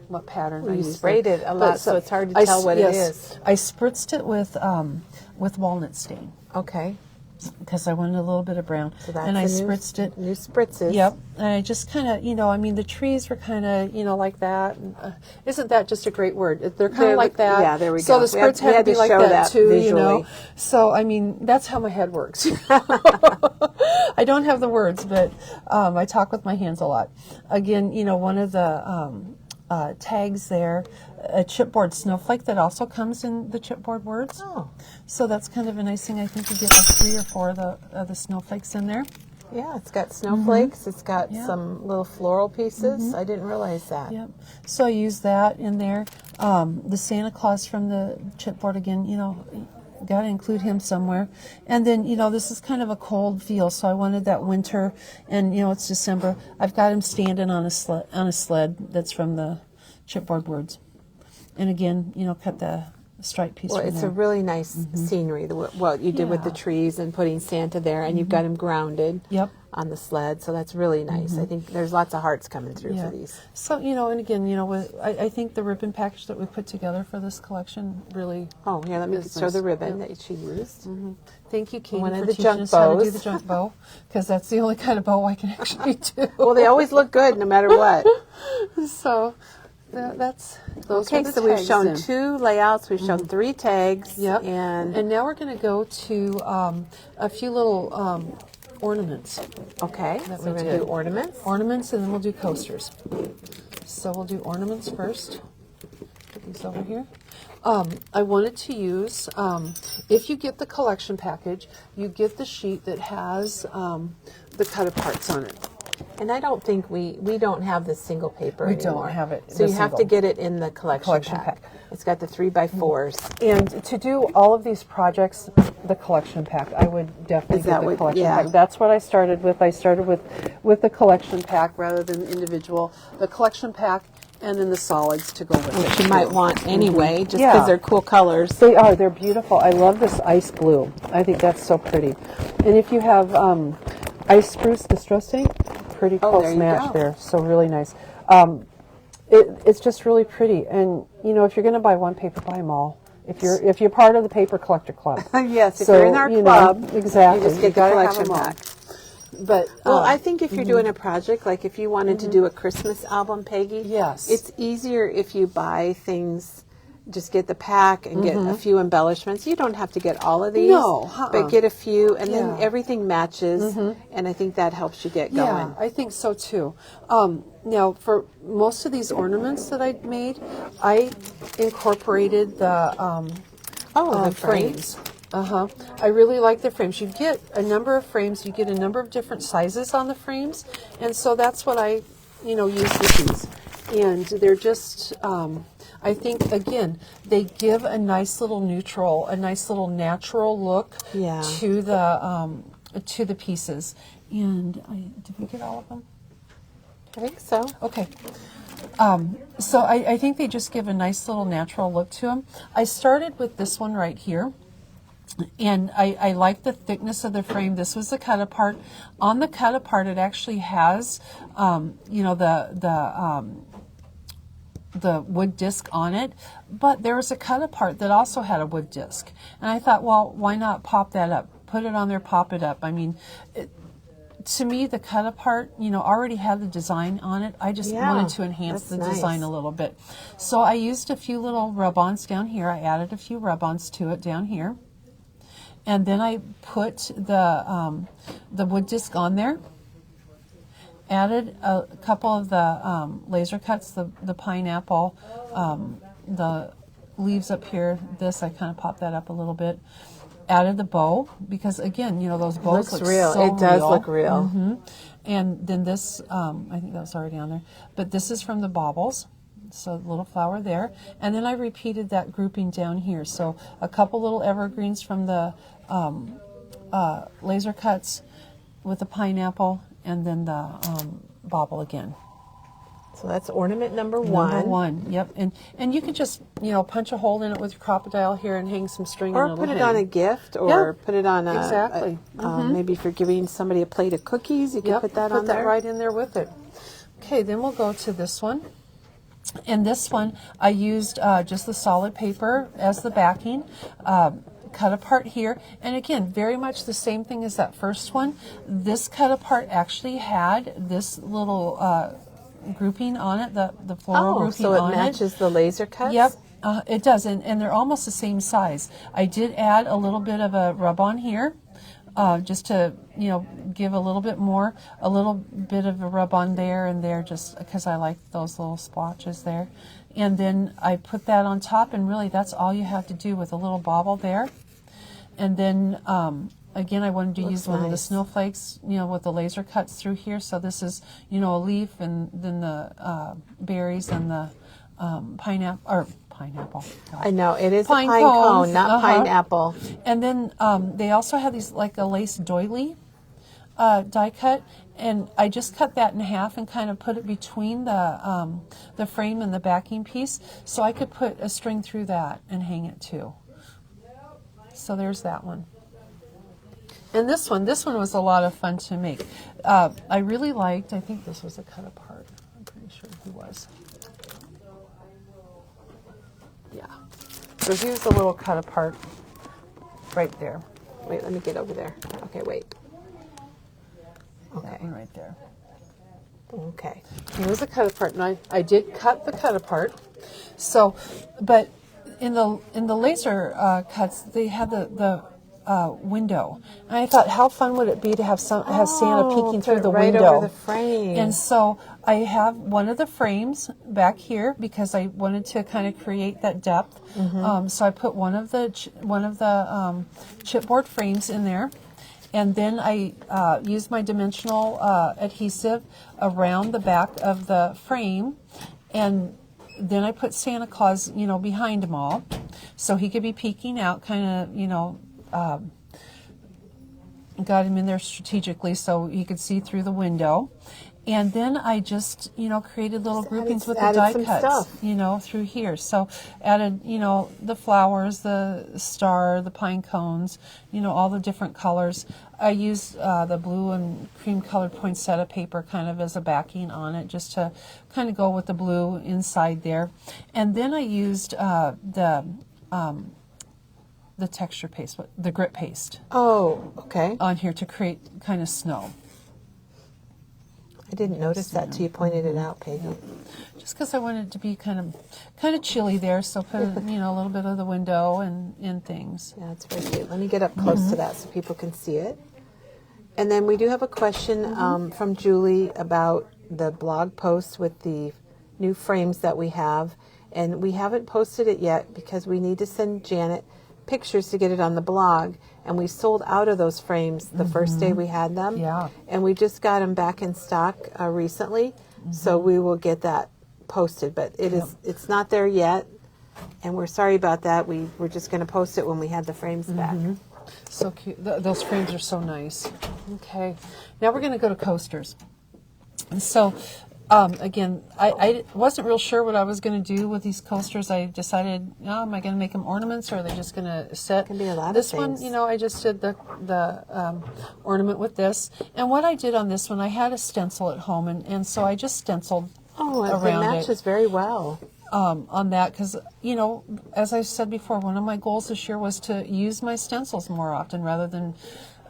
What pattern I You used. sprayed it a lot, so it's hard to tell what it is. I spritzed it with walnut stain Okay. because I wanted a little bit of brown. So that's and I the spritzed it. New spritzes. Yep. And I just kind of, you know, I mean, the trees were kind of, you know, like that. And, isn't that just a great word? They're kind of like that. Yeah, there we so go. So the spritz we had to be like show that too, visually. you know. So, I mean, that's how my head works. I don't have the words, but I talk with my hands a lot. Again, you know, one of the tags there, a chipboard snowflake that also comes in the chipboard words. Oh. So that's kind of a nice thing. I think you get like 3 or 4 of the snowflakes in there. Yeah, it's got snowflakes. It's got Yeah. some little floral pieces. I didn't realize that. Yep. So I use that in there. The Santa Claus from the chipboard again, you know, got to include him somewhere. And then, you know, this is kind of a cold feel, so I wanted that winter. And, you know, it's December. I've got him standing on a sled that's from the chipboard words. And again, you know, cut the stripe piece Well, from it's there. a really nice scenery, what you did with the Yeah. trees and putting Santa there, and you've got him grounded Yep. on the sled, so that's really nice. I think there's lots of hearts coming through Yeah. for these. So, you know, and again, you know, I think the ribbon package that we put together for this collection really... Oh, here, let me It's show nice. the ribbon Yep. that she used. Thank you, Katie, One of for the teaching junk us how to do bows. the junk bow, because that's the only kind of bow I can actually do. Well, they always look good no matter what. So those Okay, are the so we've tags shown in. 2 layouts, we've shown 3 tags, Yep. and now we're going to go to a few little ornaments. okay, that so we we're going to did. do ornaments. Ornaments, and then we'll do coasters. So we'll do ornaments first. Put these over here. I wanted to use, if you get the collection package, you get the sheet that has the cut aparts on it. And I don't think we don't have the single paper We anymore. don't have it So the you have to single. get it in the collection pack. It's got the 3x4s. And to do all of these projects, the collection pack, I would definitely Is get that the what- collection yeah. pack. That's what I started with. I started with the collection pack rather than individual. The collection pack and then the solids to go with it. Which you might want anyway, just because Yeah. they're cool colors. They are. They're beautiful. I love this ice blue. I think that's so pretty. And if you have ice spruce distressing, pretty Oh, close there you match go. there. So really nice. It's just really pretty. And you know, if you're going to buy one paper, buy them all. If you're part of the paper collector club. Yes, if So, you're in our you know, club, exactly. you just get the gotta have collection them all. pack. But Well, I think if you're doing a project, like if you wanted to do a Christmas album, Peggy, Yes. it's easier if you buy things, just get the pack and get a few embellishments. You don't have to get all of these, No, but get a few, and then Yeah. everything matches, and I think that helps you get yeah, going. I think so too. Now, for most of these ornaments that I made, I incorporated the The frames. I really like the frames. You get a number of frames. You get a number of different sizes on the frames, and so that's what I, use with these. And they're just, I think again, they give a nice little neutral, a nice little natural look Yeah. to the pieces. And did we get all of them? I think so. Okay. So I think they just give a nice little natural look to them. I started with this one right here. And I like the thickness of the frame. This was the cut apart. On the cut apart, it actually has, you know, the wood disc on it, but there was a cut apart that also had a wood disc. And I thought, well, why not pop that up? Put it on there, pop it up. I mean, to me, the cut apart, you know, already had the design on it. I just wanted to enhance the design a little bit. So I used a few little rub-ons down here. I added a few rub-ons to it down here. And then I put the wood disc on there. Added a couple of the laser cuts, the pineapple, the leaves up here. This, I kind of popped that up a little bit. Added the bow, because again, you know, those bows look real. so it does real. look real. Mm-hmm. And then this, I think that was already on there, but this is from the baubles. So a little flower there. And then I repeated that grouping down here. So a couple little evergreens from the laser cuts with the pineapple, and then the bauble again. So that's ornament number one. Number one, yep. And you could just, you know, punch a hole in it with your crocodile here and hang some string. Or put it on a gift, or put it on exactly. Maybe if you're giving somebody a plate of cookies, you can put that on there. Put that right in there with it. Okay, then we'll go to this one. And this one, I used just the solid paper as the backing. Cut apart here, and again, very much the same thing as that first one. This cut apart actually had this little grouping on it, the floral grouping on it. So it matches the laser cuts? Yep, it does, and they're almost the same size. I did add a little bit of a rub-on here, just to, you know, give a little bit more, a little bit of a rub-on there and there, just because I like those little splotches there. And then I put that on top, and really that's all you have to do with a little bauble there. And then, again, I wanted to use one of the snowflakes, you know, with the laser cuts through here. So this is, you know, a leaf, and then the berries and the pineapple. Gosh. I know, it is pine cone, not pineapple. And then they also have these, like a lace doily die cut. And I just cut that in half and kind of put it between the frame and the backing piece, so I could put a string through that and hang it too. So there's that one. And this one was a lot of fun to make. I really liked, I think this was a cut apart. I'm pretty sure he was. Yeah. So he was a little cut apart right there. Wait, let me get over there. Okay, wait. Okay. That one right there. Okay. It was a cut apart, and I did cut the cut apart. So, but in the laser cuts, they had the window, and I thought, how fun would it be to have Santa peeking through the right window? Over the frame. And so I have one of the frames back here because I wanted to kind of create that depth. So I put one of the chipboard frames in there. And then I used my dimensional adhesive around the back of the frame, and then I put Santa Claus, you know, behind them all, so he could be peeking out, kind of, you know, got him in there strategically so he could see through the window. And then I just, you know, created little groupings with the die cuts, you know, through here. So added, you know, the flowers, the star, the pine cones, you know, all the different colors. I used the blue and cream colored poinsettia paper kind of as a backing on it, just to kind of go with the blue inside there. And then I used the texture paste, the grit paste. Oh, okay. On here to create kind of snow. I didn't notice that till you pointed it out, Peggy. Just because I wanted it to be kind of chilly there, so put you know, a little bit of the window and things. Yeah, it's very cute. Let me get up close to that so people can see it. And then we do have a question from Julie about the blog post with the new frames that we have, and we haven't posted it yet because we need to send Janet pictures to get it on the blog, and we sold out of those frames the first day we had them. Yeah. And we just got them back in stock recently, so we will get that posted, but it's not there yet, and we're sorry about that. We were just going to post it when we had the frames back. So cute. Those frames are so nice. Okay, now we're going to go to coasters. And so Again, I wasn't real sure what I was going to do with these coasters. I decided, am I going to make them ornaments, or are they just going to sit? Can be a lot of this things. one, I just did the ornament with this. And what I did on this one, I had a stencil at home, and so I just stenciled It around matches very well. on that, because as I said before, one of my goals this year was to use my stencils more often rather than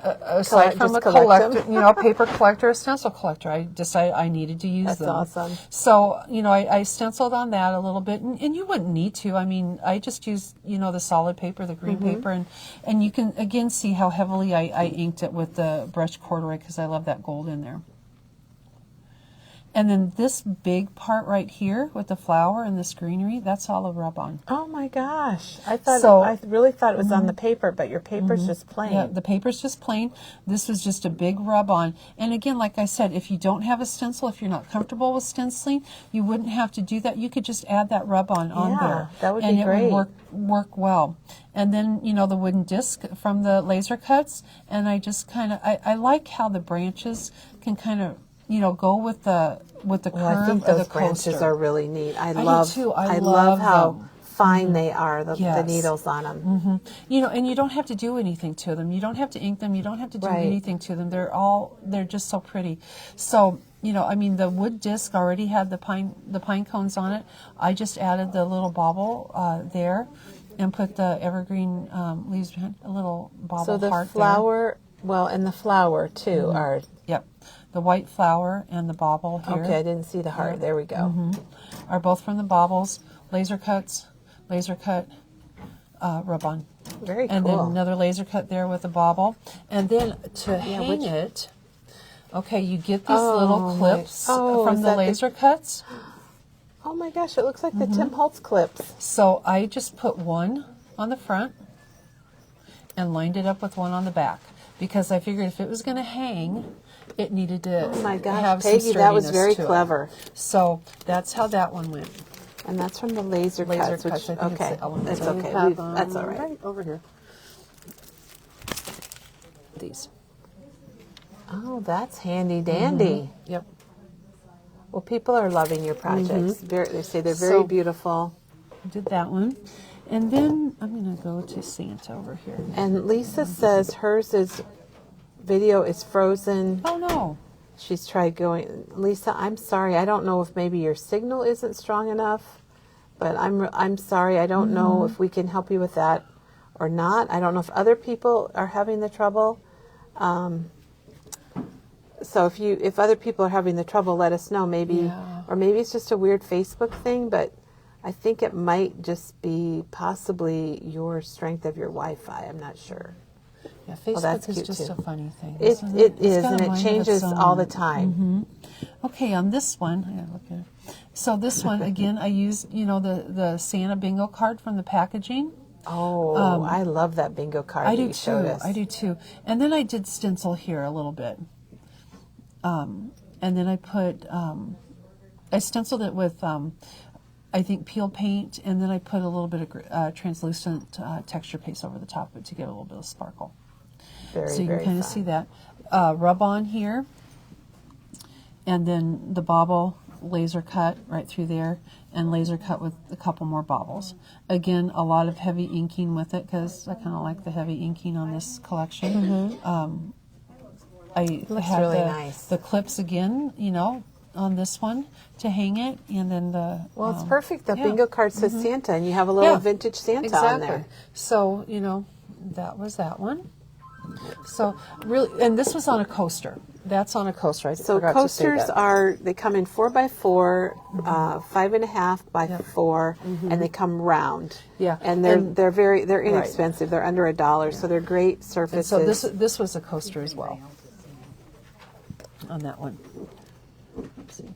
aside from just a collect collector, paper collector, a stencil collector. I decided I needed to use them. That's awesome. So I stenciled on that a little bit, and you wouldn't need to. I mean, I just used the solid paper, the green paper, and you can again see how heavily I inked it with the brushed corduroy, because I love that gold in there. And then this big part right here with the flower and this greenery, that's all a rub-on. Oh my gosh! I really thought it was on the paper, but your paper's just plain. Yeah, the paper's just plain. This was just a big rub-on. And again, like I said, if you don't have a stencil, if you're not comfortable with stenciling, you wouldn't have to do that. You could just add that rub-on on there. That would and be great. It would work well. And then, the wooden disc from the laser cuts. And I just kind of, I like how the branches can kind of, go with the curve I think of those the branches coaster. are really neat. I do love too. I love how them. fine they are. The Yes. needles on them. And you don't have to do anything to them. You don't have to ink them. You don't have to do Right. anything to them. They're just so pretty. So, the wood disc already had the pine cones on it. I just added the little bobble there and put the evergreen leaves behind, a little bobble So the heart flower, and the flower too are. there. Yep. The white flower and the bobble here. Okay, I didn't see the heart. There we go. Are both from the bobbles. Laser cut, rub-on. Very cool. And then another laser cut there with a bobble. And then to hang it, you get these little clips from the laser cuts. Oh my gosh! It looks like the Tim Holtz clips. So I just put one on the front and lined it up with one on the back, because I figured if it was going to hang, it needed to Oh my gosh, have Peggy, some that was sturdiness very to it. clever. So that's how that one went. And that's from the laser cuts. Cuts. I think it's Okay, the element. it's So okay. we have, That's all right. Right over here. These. Oh, that's handy dandy. Yep. Well, people are loving your projects. They say they're very So- beautiful. Did that one. And then I'm going to go to Santa over here. And Lisa says video is frozen. Oh, no. She's tried going. Lisa, I'm sorry. I don't know if maybe your signal isn't strong enough, but I'm sorry. I don't know if we can help you with that or not. I don't know if other people are having the trouble. So if other people are having the trouble, let us know. Maybe, or maybe it's just a weird Facebook thing. But I think it might just be possibly your strength of your Wi-Fi. I'm not sure. Yeah, Facebook that's is cute just too. a funny thing. It isn't it? It's is, got and a it mind of changes its all the own. time. Okay, on this one, I gotta look at it. So this one again, I used the Santa bingo card from the packaging. Oh, I love that bingo card. I that do you showed too. us. I do too. And then I did stencil here a little bit. And then I put, I stenciled it with, I think, peel paint, and then I put a little bit of translucent texture paste over the top of it to get a little bit of sparkle. Very, So you very can kind of fun. see that. Rub on here, and then the bobble laser cut right through there, and laser cut with a couple more bobbles. Again, a lot of heavy inking with it, because I kind of like the heavy inking on this collection. I Looks had really nice. the clips again, on this one to hang it, and then the Well, it's perfect. The yeah. bingo card says Santa, and you have a little Yeah, vintage Santa exactly. on there. So that was that one. So really, and this was on a coaster. That's on a coaster. I So forgot to say coasters that. they come in 4x4, 5.5 by 4, and they come round. Yeah. And they're inexpensive. They're under $1, so they're great And surfaces. so this was a coaster as well on that one. Let's see.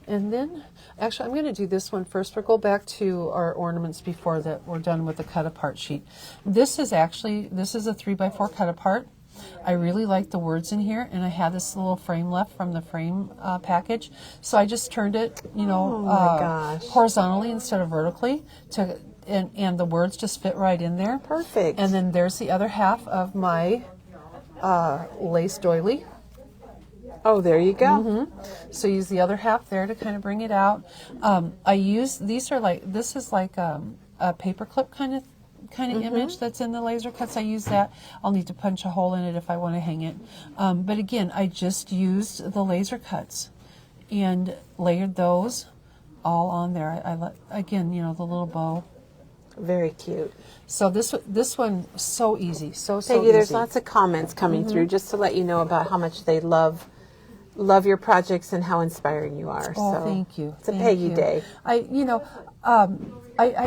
And then, actually, I'm going to do this one first. We'll go back to our ornaments before that we're done with the cut apart sheet. This is a 3x4 cut apart. I really like the words in here, and I had this little frame left from the frame package, so I just turned it, gosh. horizontally instead of vertically, and the words just fit right in there. Perfect. And then there's the other half of my lace doily. Oh, there you go. So use the other half there to kind of bring it out. I use, these are like, this is like a paper clip kind of image that's in the laser cuts. I use that. I'll need to punch a hole in it if I want to hang it. But again, I just used the laser cuts and layered those all on there. I let, again, you know, the little bow. Very cute. So this one, so easy, so Peggy, easy. there's lots of comments coming through just to let you know about how much they love your projects and how inspiring you are. Oh, so thank you. It's a Peggy day. I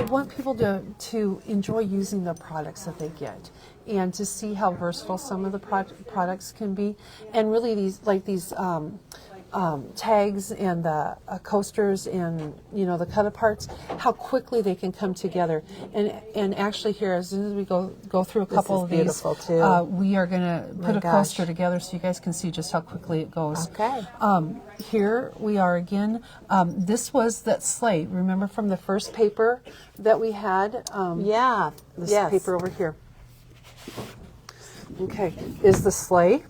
want people to enjoy using the products that they get and to see how versatile some of the products can be. And really these tags and the coasters and, you know, the cut aparts, how quickly they can come together. And actually here, as soon as we go through a couple of these, beautiful too. we are going to put a coaster together so you guys can see just how quickly it goes. Okay. Here we are again. This was that sleigh. Remember from the first paper that we had? Yeah. This Yes. paper over here. Okay, is the sleigh.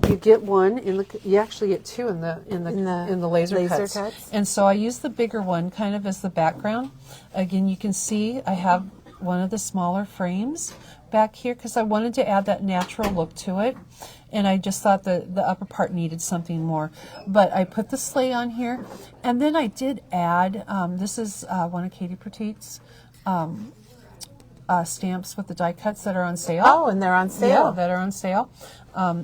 You get one you actually get two in the laser cuts. And so I use the bigger one kind of as the background. Again, you can see I have one of the smaller frames back here because I wanted to add that natural look to it. And I just thought the upper part needed something more. But I put the sleigh on here. And then I did add, this is one of Katie Petite's stamps with the die cuts that are on sale. Oh, and they're on sale. Yeah, that are on sale.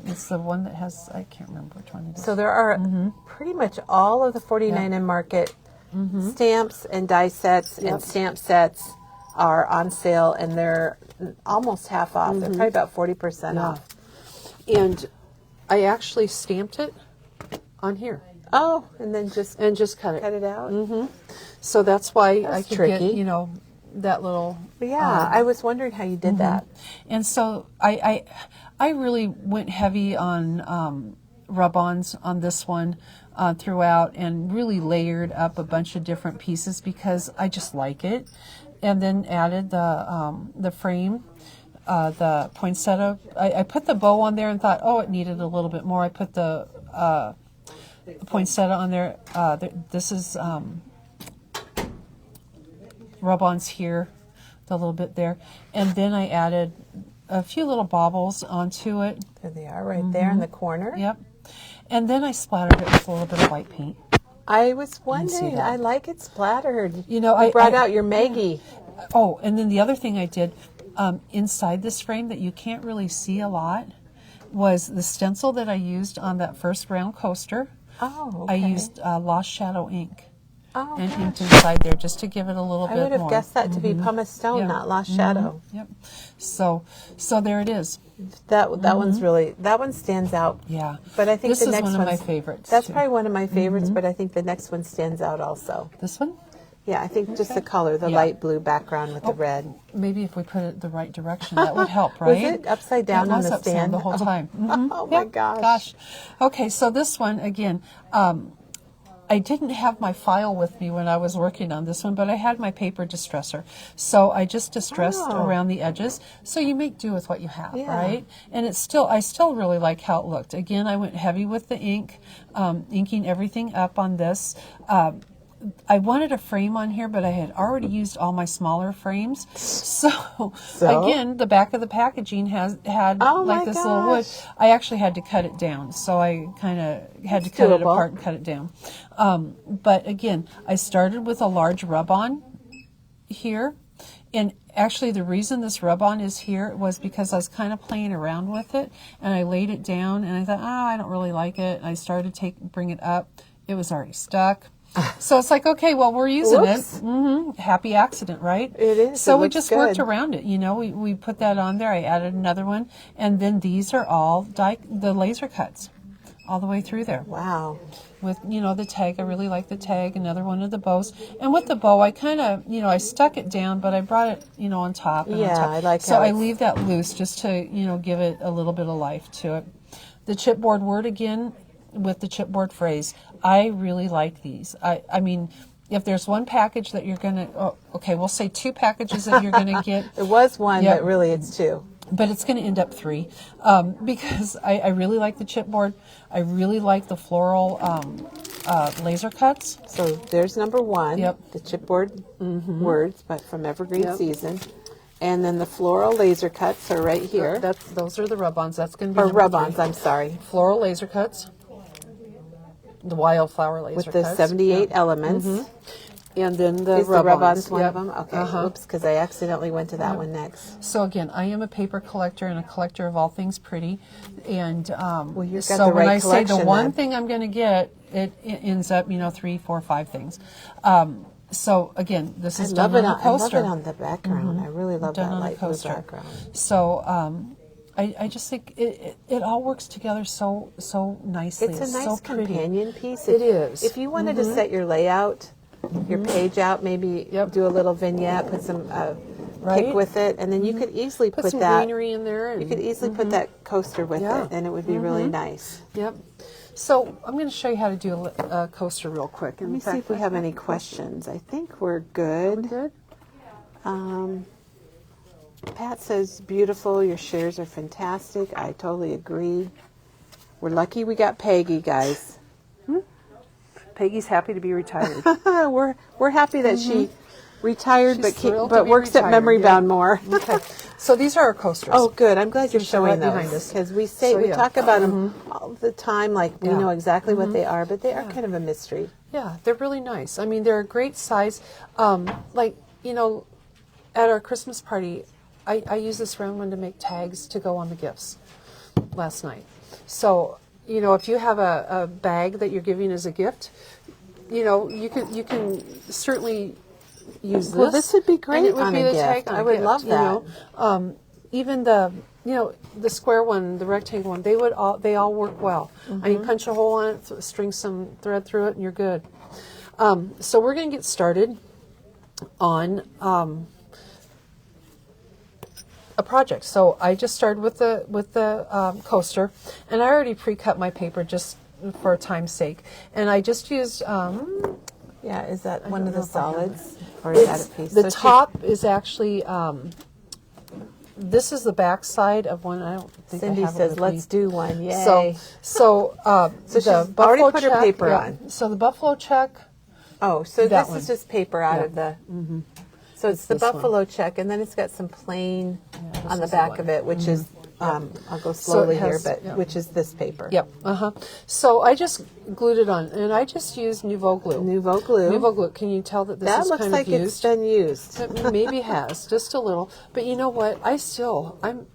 It's the one that has, I can't remember which one it is. So there are pretty much all of the 49 and Market stamps and die sets and stamp sets are on sale, and they're almost half off. They're probably about 40% off. And I actually stamped it on here. Oh, and then just cut it out. So that's why I could tricky. get, you know, that little. Yeah, I was wondering how you did that. And so I really went heavy on rub-ons on this one throughout, and really layered up a bunch of different pieces because I just like it. And then added the frame, the poinsettia. I put the bow on there and thought, oh, it needed a little bit more. I put the poinsettia on there. This is rub-ons here, the little bit there. And then I added a few little baubles onto it. There they are, right there in the corner. Yep. And then I splattered it with a little bit of white paint. I was wondering. I like it splattered. You know, I brought out your Maggie. Oh, and then the other thing I did inside this frame that you can't really see a lot was the stencil that I used on that first round coaster. Oh, I okay. used Lost Shadow ink. Oh, And inked inside there just to give it a little bit more. I would have guessed that to be pumice stone, not Lost Shadow. Yep. So there it is. That one's really, that one stands out. Yeah. But I think This the is next one of my one's- favorites. That's too. probably one of my favorites, but I think the next one stands out also. This one? Yeah, I think just the color, the Yeah. light blue background with the red. Maybe if we put it the right direction, that would help, right? Was it upside down It on was the upside stand? the whole time. Oh my gosh. Okay, so this one again. I didn't have my file with me when I was working on this one, but I had my paper distresser. So I just distressed around the edges. So you make do with what you have, right? And I still really like how it looked. Again, I went heavy with the ink, inking everything up on this. I wanted a frame on here, but I had already used all my smaller frames. So? Again, the back of the packaging had like this little wood. I actually had to cut it down. So I kind of had to cut it apart and cut it down. But again, I started with a large rub-on here. And actually the reason this rub-on is here was because I was kind of playing around with it. And I laid it down and I thought, I don't really like it. And I started to bring it up. It was already stuck. So it's like, okay, well, we're using it. Happy accident, right? It is. So we just worked around it. You know, we put that on there. I added another one. And then these are all the laser cuts all the way through there. Wow. With, you know, the tag. I really like the tag. Another one of the bows. And with the bow, I kind of, you know, I stuck it down, but I brought it, you know, on top. And on top. I like so I leave that loose just to, you know, give it a little bit of life to it. The chipboard word again with the chipboard phrase. I really like these. I mean, if there's one package that you're going to, we'll say two packages that you're going to get. It was one, but really it's two. but it's going to end up 3 because I really like the chipboard. I really like the floral laser cuts. So there's number 1, Yep. the chipboard words, but from Evergreen Season. And then the floral laser cuts are right here. Those are the rub-ons. That's going to be Or number rub-ons, 3. I'm sorry. Floral laser cuts. The wildflower laser With cuts. the 78 elements. And then the Is rub-ons. the rub-ons one Yep. of them? Okay, oops, because I accidentally went to that one next. So again, I am a paper collector and a collector of all things pretty. And Well, you've got so the when right I say the collection one then. thing I'm going to get, it ends up, 3, 4, 5 things. So again, this is done on a I coaster. love it on the background. I really love Done that on a light blue coaster. background. So I just think it all works together so nicely. It's a nice so pretty. companion piece. It is. If you wanted to set your layout, your page out, maybe Yep. do a little vignette, put some Right. pick with it, and then you could easily Put put some that. greenery in there. And, You could easily put that coaster with Yeah. it, and it would be really nice. Yep. So I'm going to show you how to do a coaster real quick. Let me see if we have any questions. I think we're good. Good. Pat says, beautiful, your shares are fantastic. I totally agree. We're lucky we got Peggy, guys. Peggy's happy to be retired. we're happy that she retired, She's thrilled to but be works at retired, Memory yeah. Bound more. Okay. So these are our coasters. Oh, good. I'm glad you're Show showing right behind those us. because we say So, we yeah. talk about them all the time, like we Yeah. know exactly what they are, but they are kind of a mystery. Yeah, they're really nice. I mean, they're a great size. At our Christmas party, I used this round one to make tags to go on the gifts last night. So, if you have a bag that you're giving as a gift, you can certainly use this. Well, this would be great and it would on be a the gift. tag on I a would gift, love that. Even the square one, the rectangle one, they all work well. And you punch a hole on it, string some thread through it, and you're good. So we're going to get started on a project. So I just started with the coaster, and I already pre-cut my paper just for time's sake, and I just used. Yeah, is that one of the solids, or is that a piece? The So top is actually. This is the back side of one. I don't think Cindy I have it says, with "Let's me. do one." Yay! So she's the already buffalo put her check, paper yeah. on. So the buffalo check. Oh, so That this one. is just paper out Yeah. of the. So it's the this one. buffalo check, and then it's got some plain this on the is the back one. of it, which is. I'll go slowly it has- here, but yeah. which is this paper? Yep. So I just glued it on, and I just used Nouveau glue. Nouveau glue. Nouveau glue. Can you tell that this That is looks kind like of used? it's been used. It maybe has just a little, but you know what? I'm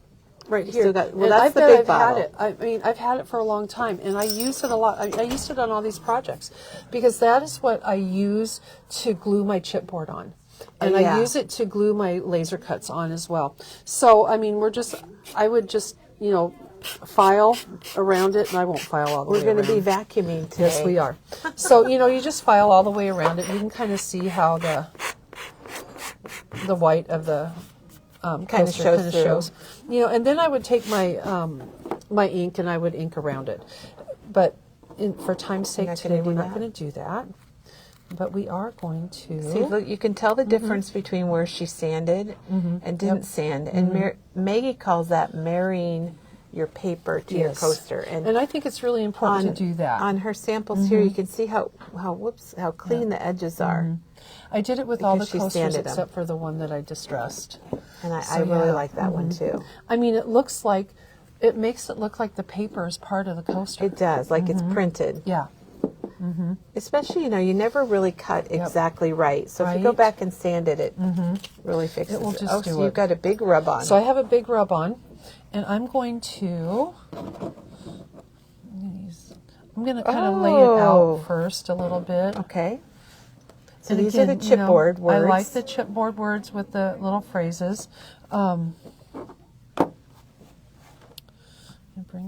right here. still got- well, And that's I the bet big I've bottle. had it. I mean, I've had it for a long time, and I use it a lot. I used it on all these projects because that is what I use to glue my chipboard on. And yeah. I use it to glue my laser cuts on as well. So, I mean, I would just, file around it, and I won't file all the way We're going around. to be vacuuming today. Yes, we are. So, you just file all the way around it. You can kind of see how the white of the Kinda coaster shows kinda through. shows. And then I would take my my ink and I would ink around it. But for time's sake not today, gonna do we're not that? going to do that. But we are going to. See, look, you can tell the difference between where she sanded and didn't sand. And Maggie calls that marrying your paper to your Yes. coaster. And I think it's really important to do that. On her samples here, you can see how clean the edges are. I did it with all the because she coasters sanded them. except for the one that I distressed. And I So, really yeah. like that one too. I mean, it makes it look like the paper is part of the coaster. It does, like it's printed. Yeah. Especially, you never really cut exactly right. So if you go Right. back and sand it, it really fixes it. will just oh, do so it. you've got a big rub on. So I have a big rub on, and I'm going to kind of lay it Oh. out first a little bit. okay. So And these are the again, chipboard words. I like the chipboard words with the little phrases. Bring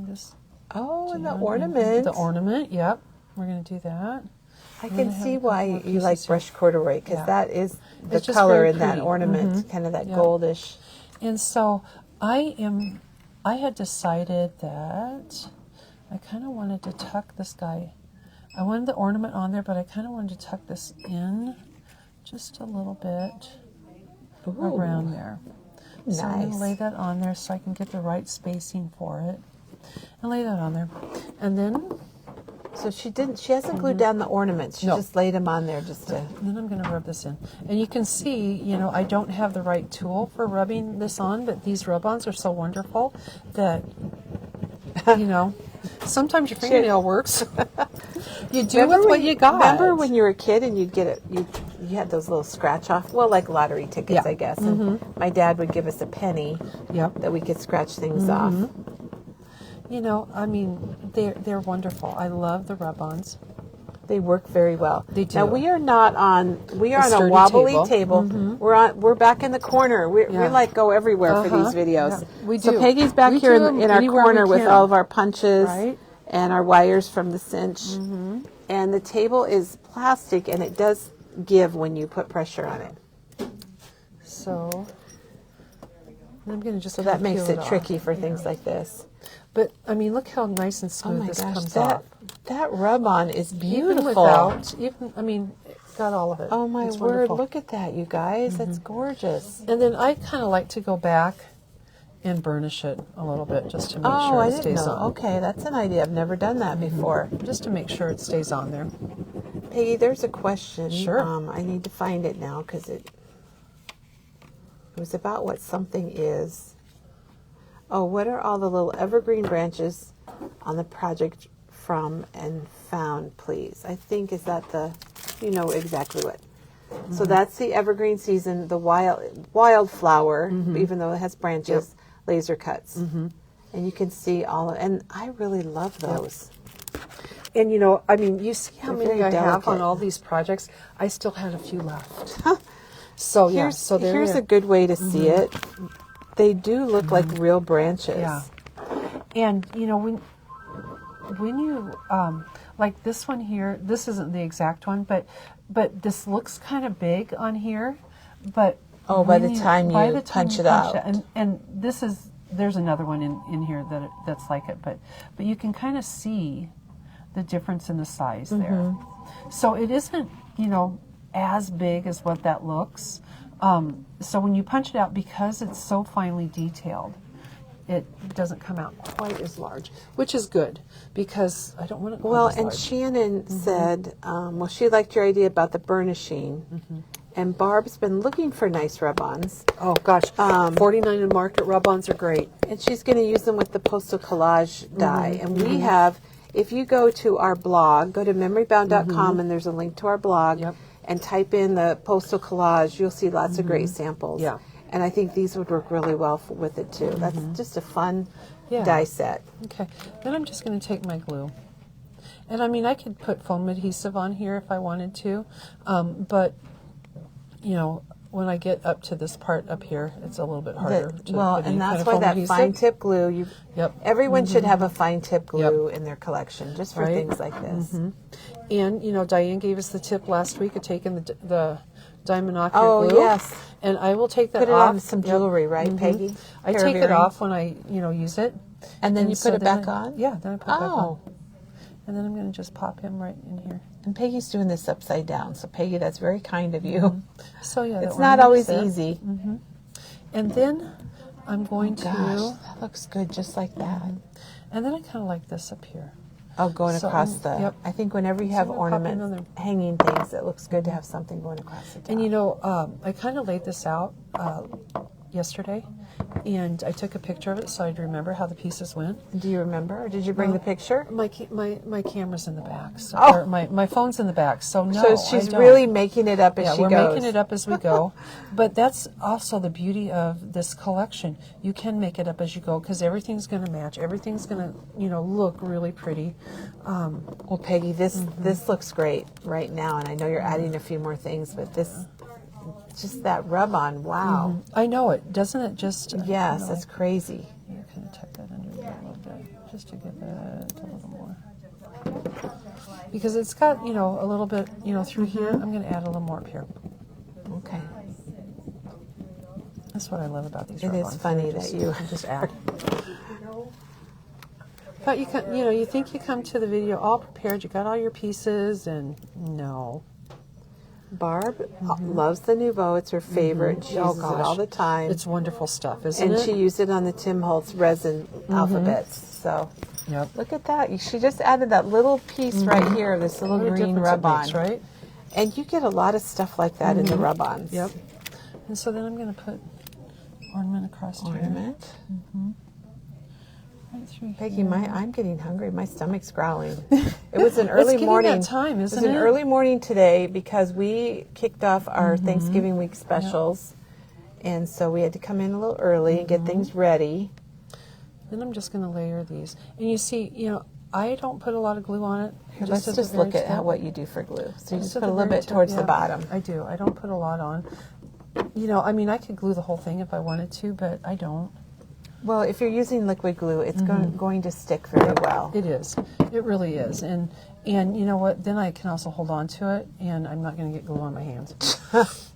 this. Oh, and the down. ornament. The ornament. Yep. We're going to do that. I gonna can have see a couple why of you like pieces here. brushed corduroy, because Yeah. that is the It's just color very in that pretty. ornament, kind of that Yeah. goldish. And so I had decided that I kind of wanted to tuck this guy. I wanted the ornament on there, but I kind of wanted to tuck this in just a little bit around there. So I'm going to Nice. lay that on there so I can get the right spacing for it. And lay that on there. And then So she hasn't glued down the ornaments. She No. just laid them on there just to. And then I'm going to rub this in. And you can see, you know, I don't have the right tool for rubbing this on, but these rub-ons are so wonderful that, you know, sometimes your fingernail works. You do with what you got. Remember when you were a kid and you'd get it, you had those little scratch off, well, like lottery tickets, Yeah. I guess. And my dad would give us a penny Yep. that we could scratch things off. You know, I mean, they're wonderful. I love the rub-ons. They work very well. They do. Now we are not on. We are on a sturdy wobbly table. table. We're back in the corner. We Yeah. like go everywhere for these videos. Yeah, we So do. Peggy's back We here do in our anywhere we corner with can. all of our punches Right. and our wires from the cinch. And the table is plastic, and it does give when you put pressure on it. So I'm going to just So that makes peel it off. tricky for things like this. But I mean, look how nice and Oh smooth my this gosh, comes that off. that rub-on is Even beautiful. without, I mean, it's got all of it. Oh my It's word! wonderful. Look at that, you guys. That's gorgeous. And then I kind of like to go back and burnish it a little bit just to make Oh, sure I it didn't stays know. on. Okay, that's an idea. I've never done that before. Just to make sure it stays on there. Peggy, there's a question. Sure. I need to find it now because it was about what something is. Oh, what are all the little evergreen branches on the project from and found, please? I think, is that you know exactly what. So that's the evergreen season, the wildflower, even though it has branches, laser cuts. And you can see and I really love those. And you know, I mean, you see how They're many very I have on delicate. all these projects. I still had a few left. So yeah, so Here's a good way to see it. They do look like real branches. Yeah. And you know, when you like this one here, this isn't the exact one, but this looks kind of big on here. But Oh, by when the time you punch it out. and there's another one in here that's like it, but you can kind of see the difference in the size there. So it isn't, you know, as big as what that looks. So when you punch it out, because it's so finely detailed, it doesn't come out quite as large, which is good because I don't want it quite Well, as and large. Shannon said, well, she liked your idea about the burnishing. And Barb's been looking for nice rub-ons. Oh gosh, 49 and Market rub-ons are great. And she's going to use them with the postal collage die. And we have, if you go to our blog, go to memorybound.com and there's a link to our blog. Yep. And type in the postal collage, you'll see lots of great samples. Yeah. And I think these would work really well with it too. That's just a fun Yeah. die set. Okay, then I'm just going to take my glue. And I mean, I could put foam adhesive on here if I wanted to, but you know, when I get up to this part up here, it's a little bit harder. to Well, put any and kind that's of why foam that adhesive. fine tip glue, Yep. everyone should have a fine tip glue in their collection just for Right. things like this. And you know, Diane gave us the tip last week of taking the diamond off Oh, your glue. yes. And I will take that Put it off. on some Yep. jewelry, right, Peggy? I Pair of take it earrings? off when I use it. And then you so put it then back I- on? Yeah, then I put it back on. Oh. And then I'm going to just pop him right in here. And Peggy's doing this upside down. So, Peggy, that's very kind of you. So yeah, It's that not ornament's always there. easy. And then I'm going Gosh, to, that looks good just like that. and then I kind of like this up here. Oh, going So, across the... yep. I think whenever you have I'm gonna pop ornaments, another- hanging things, it looks good to have something going across the top. And you know, I kind of laid this out yesterday, and I took a picture of it so I'd remember how the pieces went. Do you remember? Or did you bring the picture? My camera's in the back, so, Oh. or my phone's in the back, so no, So she's I don't. really making it up as Yeah, she we're goes. making it up as we go. But that's also the beauty of this collection. You can make it up as you go because everything's going to match. Everything's going to, you know, look really pretty. Well, Peggy, this looks great right now, and I know you're adding a few more things, but this, just that rub-on, wow. I know it. Doesn't it just... Yes, you know, that's crazy. I'm going to tuck that under there a little bit just to give that a little more. Because it's got, you know, a little bit, you know, through here. I'm going to add a little more up here. Okay. That's what I love about these It rub-ons. is funny They that you just add. But you can, you know, you think you come to the video all prepared, you got all your pieces, and no. Barb loves the Nouveau. It's her favorite. She uses it all the time. It's wonderful stuff, isn't it? And she used it on the Tim Holtz resin alphabets. So look at that. She just added that little piece right here, this little green rub-on. Right? And you get a lot of stuff like that in the rub-ons. Yep. And so then I'm going to put ornament across ornament. Right through Peggy, here. I'm getting hungry. My stomach's growling. It was an early morning. That time, isn't it was an early morning today because we kicked off our Thanksgiving week specials, and so we had to come in a little early and get things ready. Then I'm just going to layer these, and you see, I don't put a lot of glue on it. Here, let's just look at what you do for glue. So you just put a little bit top, towards the bottom. I do. I don't put a lot on. I mean, I could glue the whole thing if I wanted to, but I don't. Well, if you're using liquid glue, it's going to stick very well. It is. It really is. And you know what? Then I can also hold on to it, and I'm not going to get glue on my hands.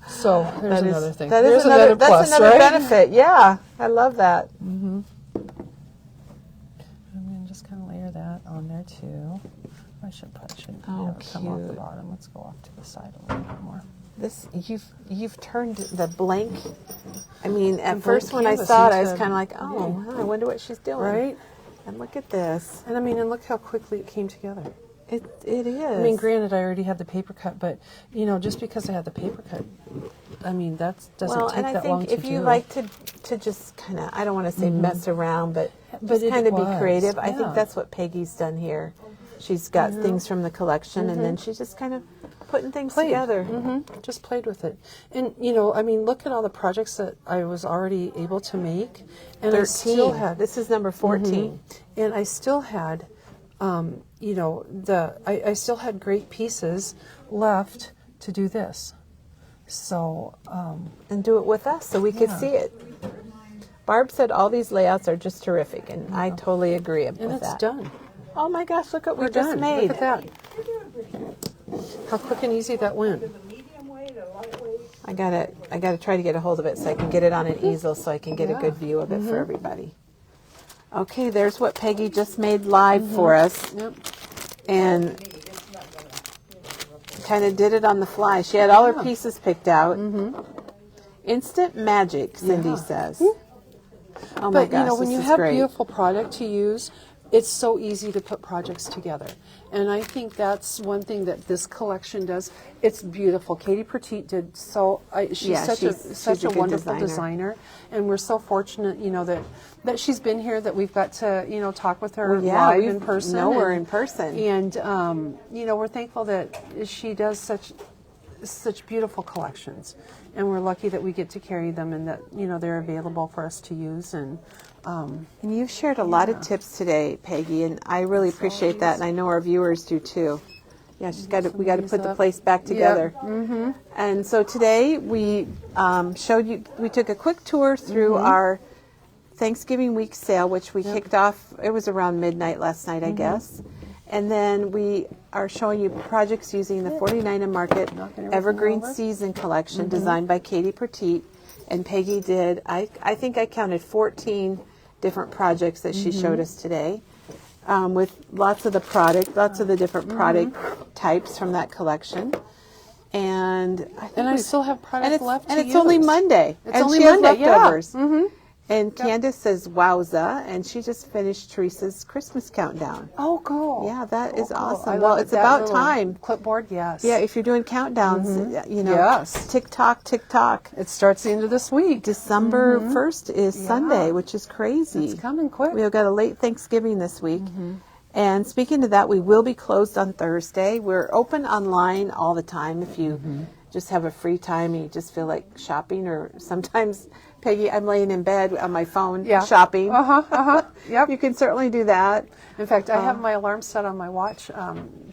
So there's another thing. There's another plus, that's another benefit. Yeah, I love that. I'm going to just kind of layer that on there too. I should probably have it come off the bottom. Let's go off to the side a little bit more. This you've turned the blank. I mean, at first when I saw it, I was kind of like, oh, I wonder what she's doing. Right? And look at this. And I mean, and look how quickly it came together. It is. I mean, granted, I already had the paper cut, but just because I had the paper cut, I mean, that doesn't take that long to do. If you like to just kind of, I don't want to say mess around, but just kind of be creative. I think that's what Peggy's done here. She's got things from the collection, and then she's just kind of putting things together. Just played with it. And, I mean, look at all the projects that I was already able to make. And 13. I still had, this is number 14. And I still had, I still had great pieces left to do this. So. And do it with us so we could see it. Barb said all these layouts are just terrific, and I totally agree with that. And it's done. Oh my gosh, look what we just made. Look at that. How quick and easy that went. I gotta try to get a hold of it so I can get it on an easel so I can get a good view of it for everybody. Okay, there's what Peggy just made live for us. Yep. And kind of did it on the fly. She had all her pieces picked out. Instant magic, Cindy says. Oh my gosh, when you this is have great. beautiful product to use, it's so easy to put projects together. And I think that's one thing that this collection does. It's beautiful. Katie Petit did so. She's such a wonderful designer, and we're so fortunate, that she's been here. That we've got to, talk with her live in person. Know her in person, and we're thankful that she does such beautiful collections, and we're lucky that we get to carry them, and that they're available for us to use. And you've shared a lot of tips today, Peggy, and I really appreciate that, and I know our viewers do too. Yeah, we got to put the place back together. Yep. And so today we showed you. We took a quick tour through our Thanksgiving week sale, which we kicked off. It was around midnight last night, I guess. And then we are showing you projects using the 49 and Market Evergreen Season Collection designed by Katie Petit. And Peggy did, I think I counted 14 different projects that she showed us today with lots of the different product types from that collection. And I still have product left to use. And it's only Monday. It's only Monday, leftovers. And Candace says, wowza, and she just finished Teresa's Christmas countdown. Oh, cool. Yeah, that is awesome. I Well, love it's about time. Clipboard, yes. Yeah, if you're doing countdowns, Yes. tick tock. It starts the end of this week. December 1st is Sunday, which is crazy. It's coming quick. We've got a late Thanksgiving this week. And speaking of that, we will be closed on Thursday. We're open online all the time if you just have a free time and you just feel like shopping, or sometimes, Peggy, I'm laying in bed on my phone shopping. Yep. You can certainly do that. In fact, I have my alarm set on my watch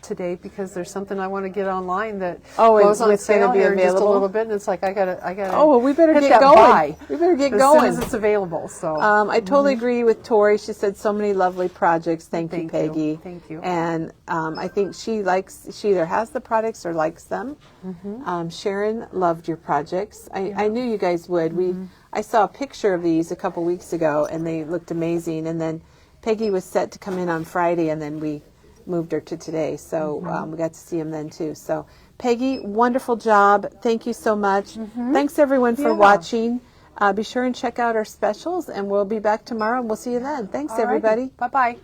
today because there's something I want to get online that goes on sale here in just a little bit, and it's like I gotta. Oh, well, we better get going. Buy We better get as going soon as it's available. So I totally agree with Tori. She said so many lovely projects. Thank you, Peggy. Thank you. And I think she either has the products or likes them. Sharon loved your projects. I knew you guys would. I saw a picture of these a couple weeks ago, and they looked amazing. And then Peggy was set to come in on Friday, and then we moved her to today. So we got to see him then too. So Peggy, wonderful job. Thank you so much. Thanks everyone for watching. Be sure and check out our specials, and we'll be back tomorrow, and we'll see you then. Thanks, everybody. Bye-bye.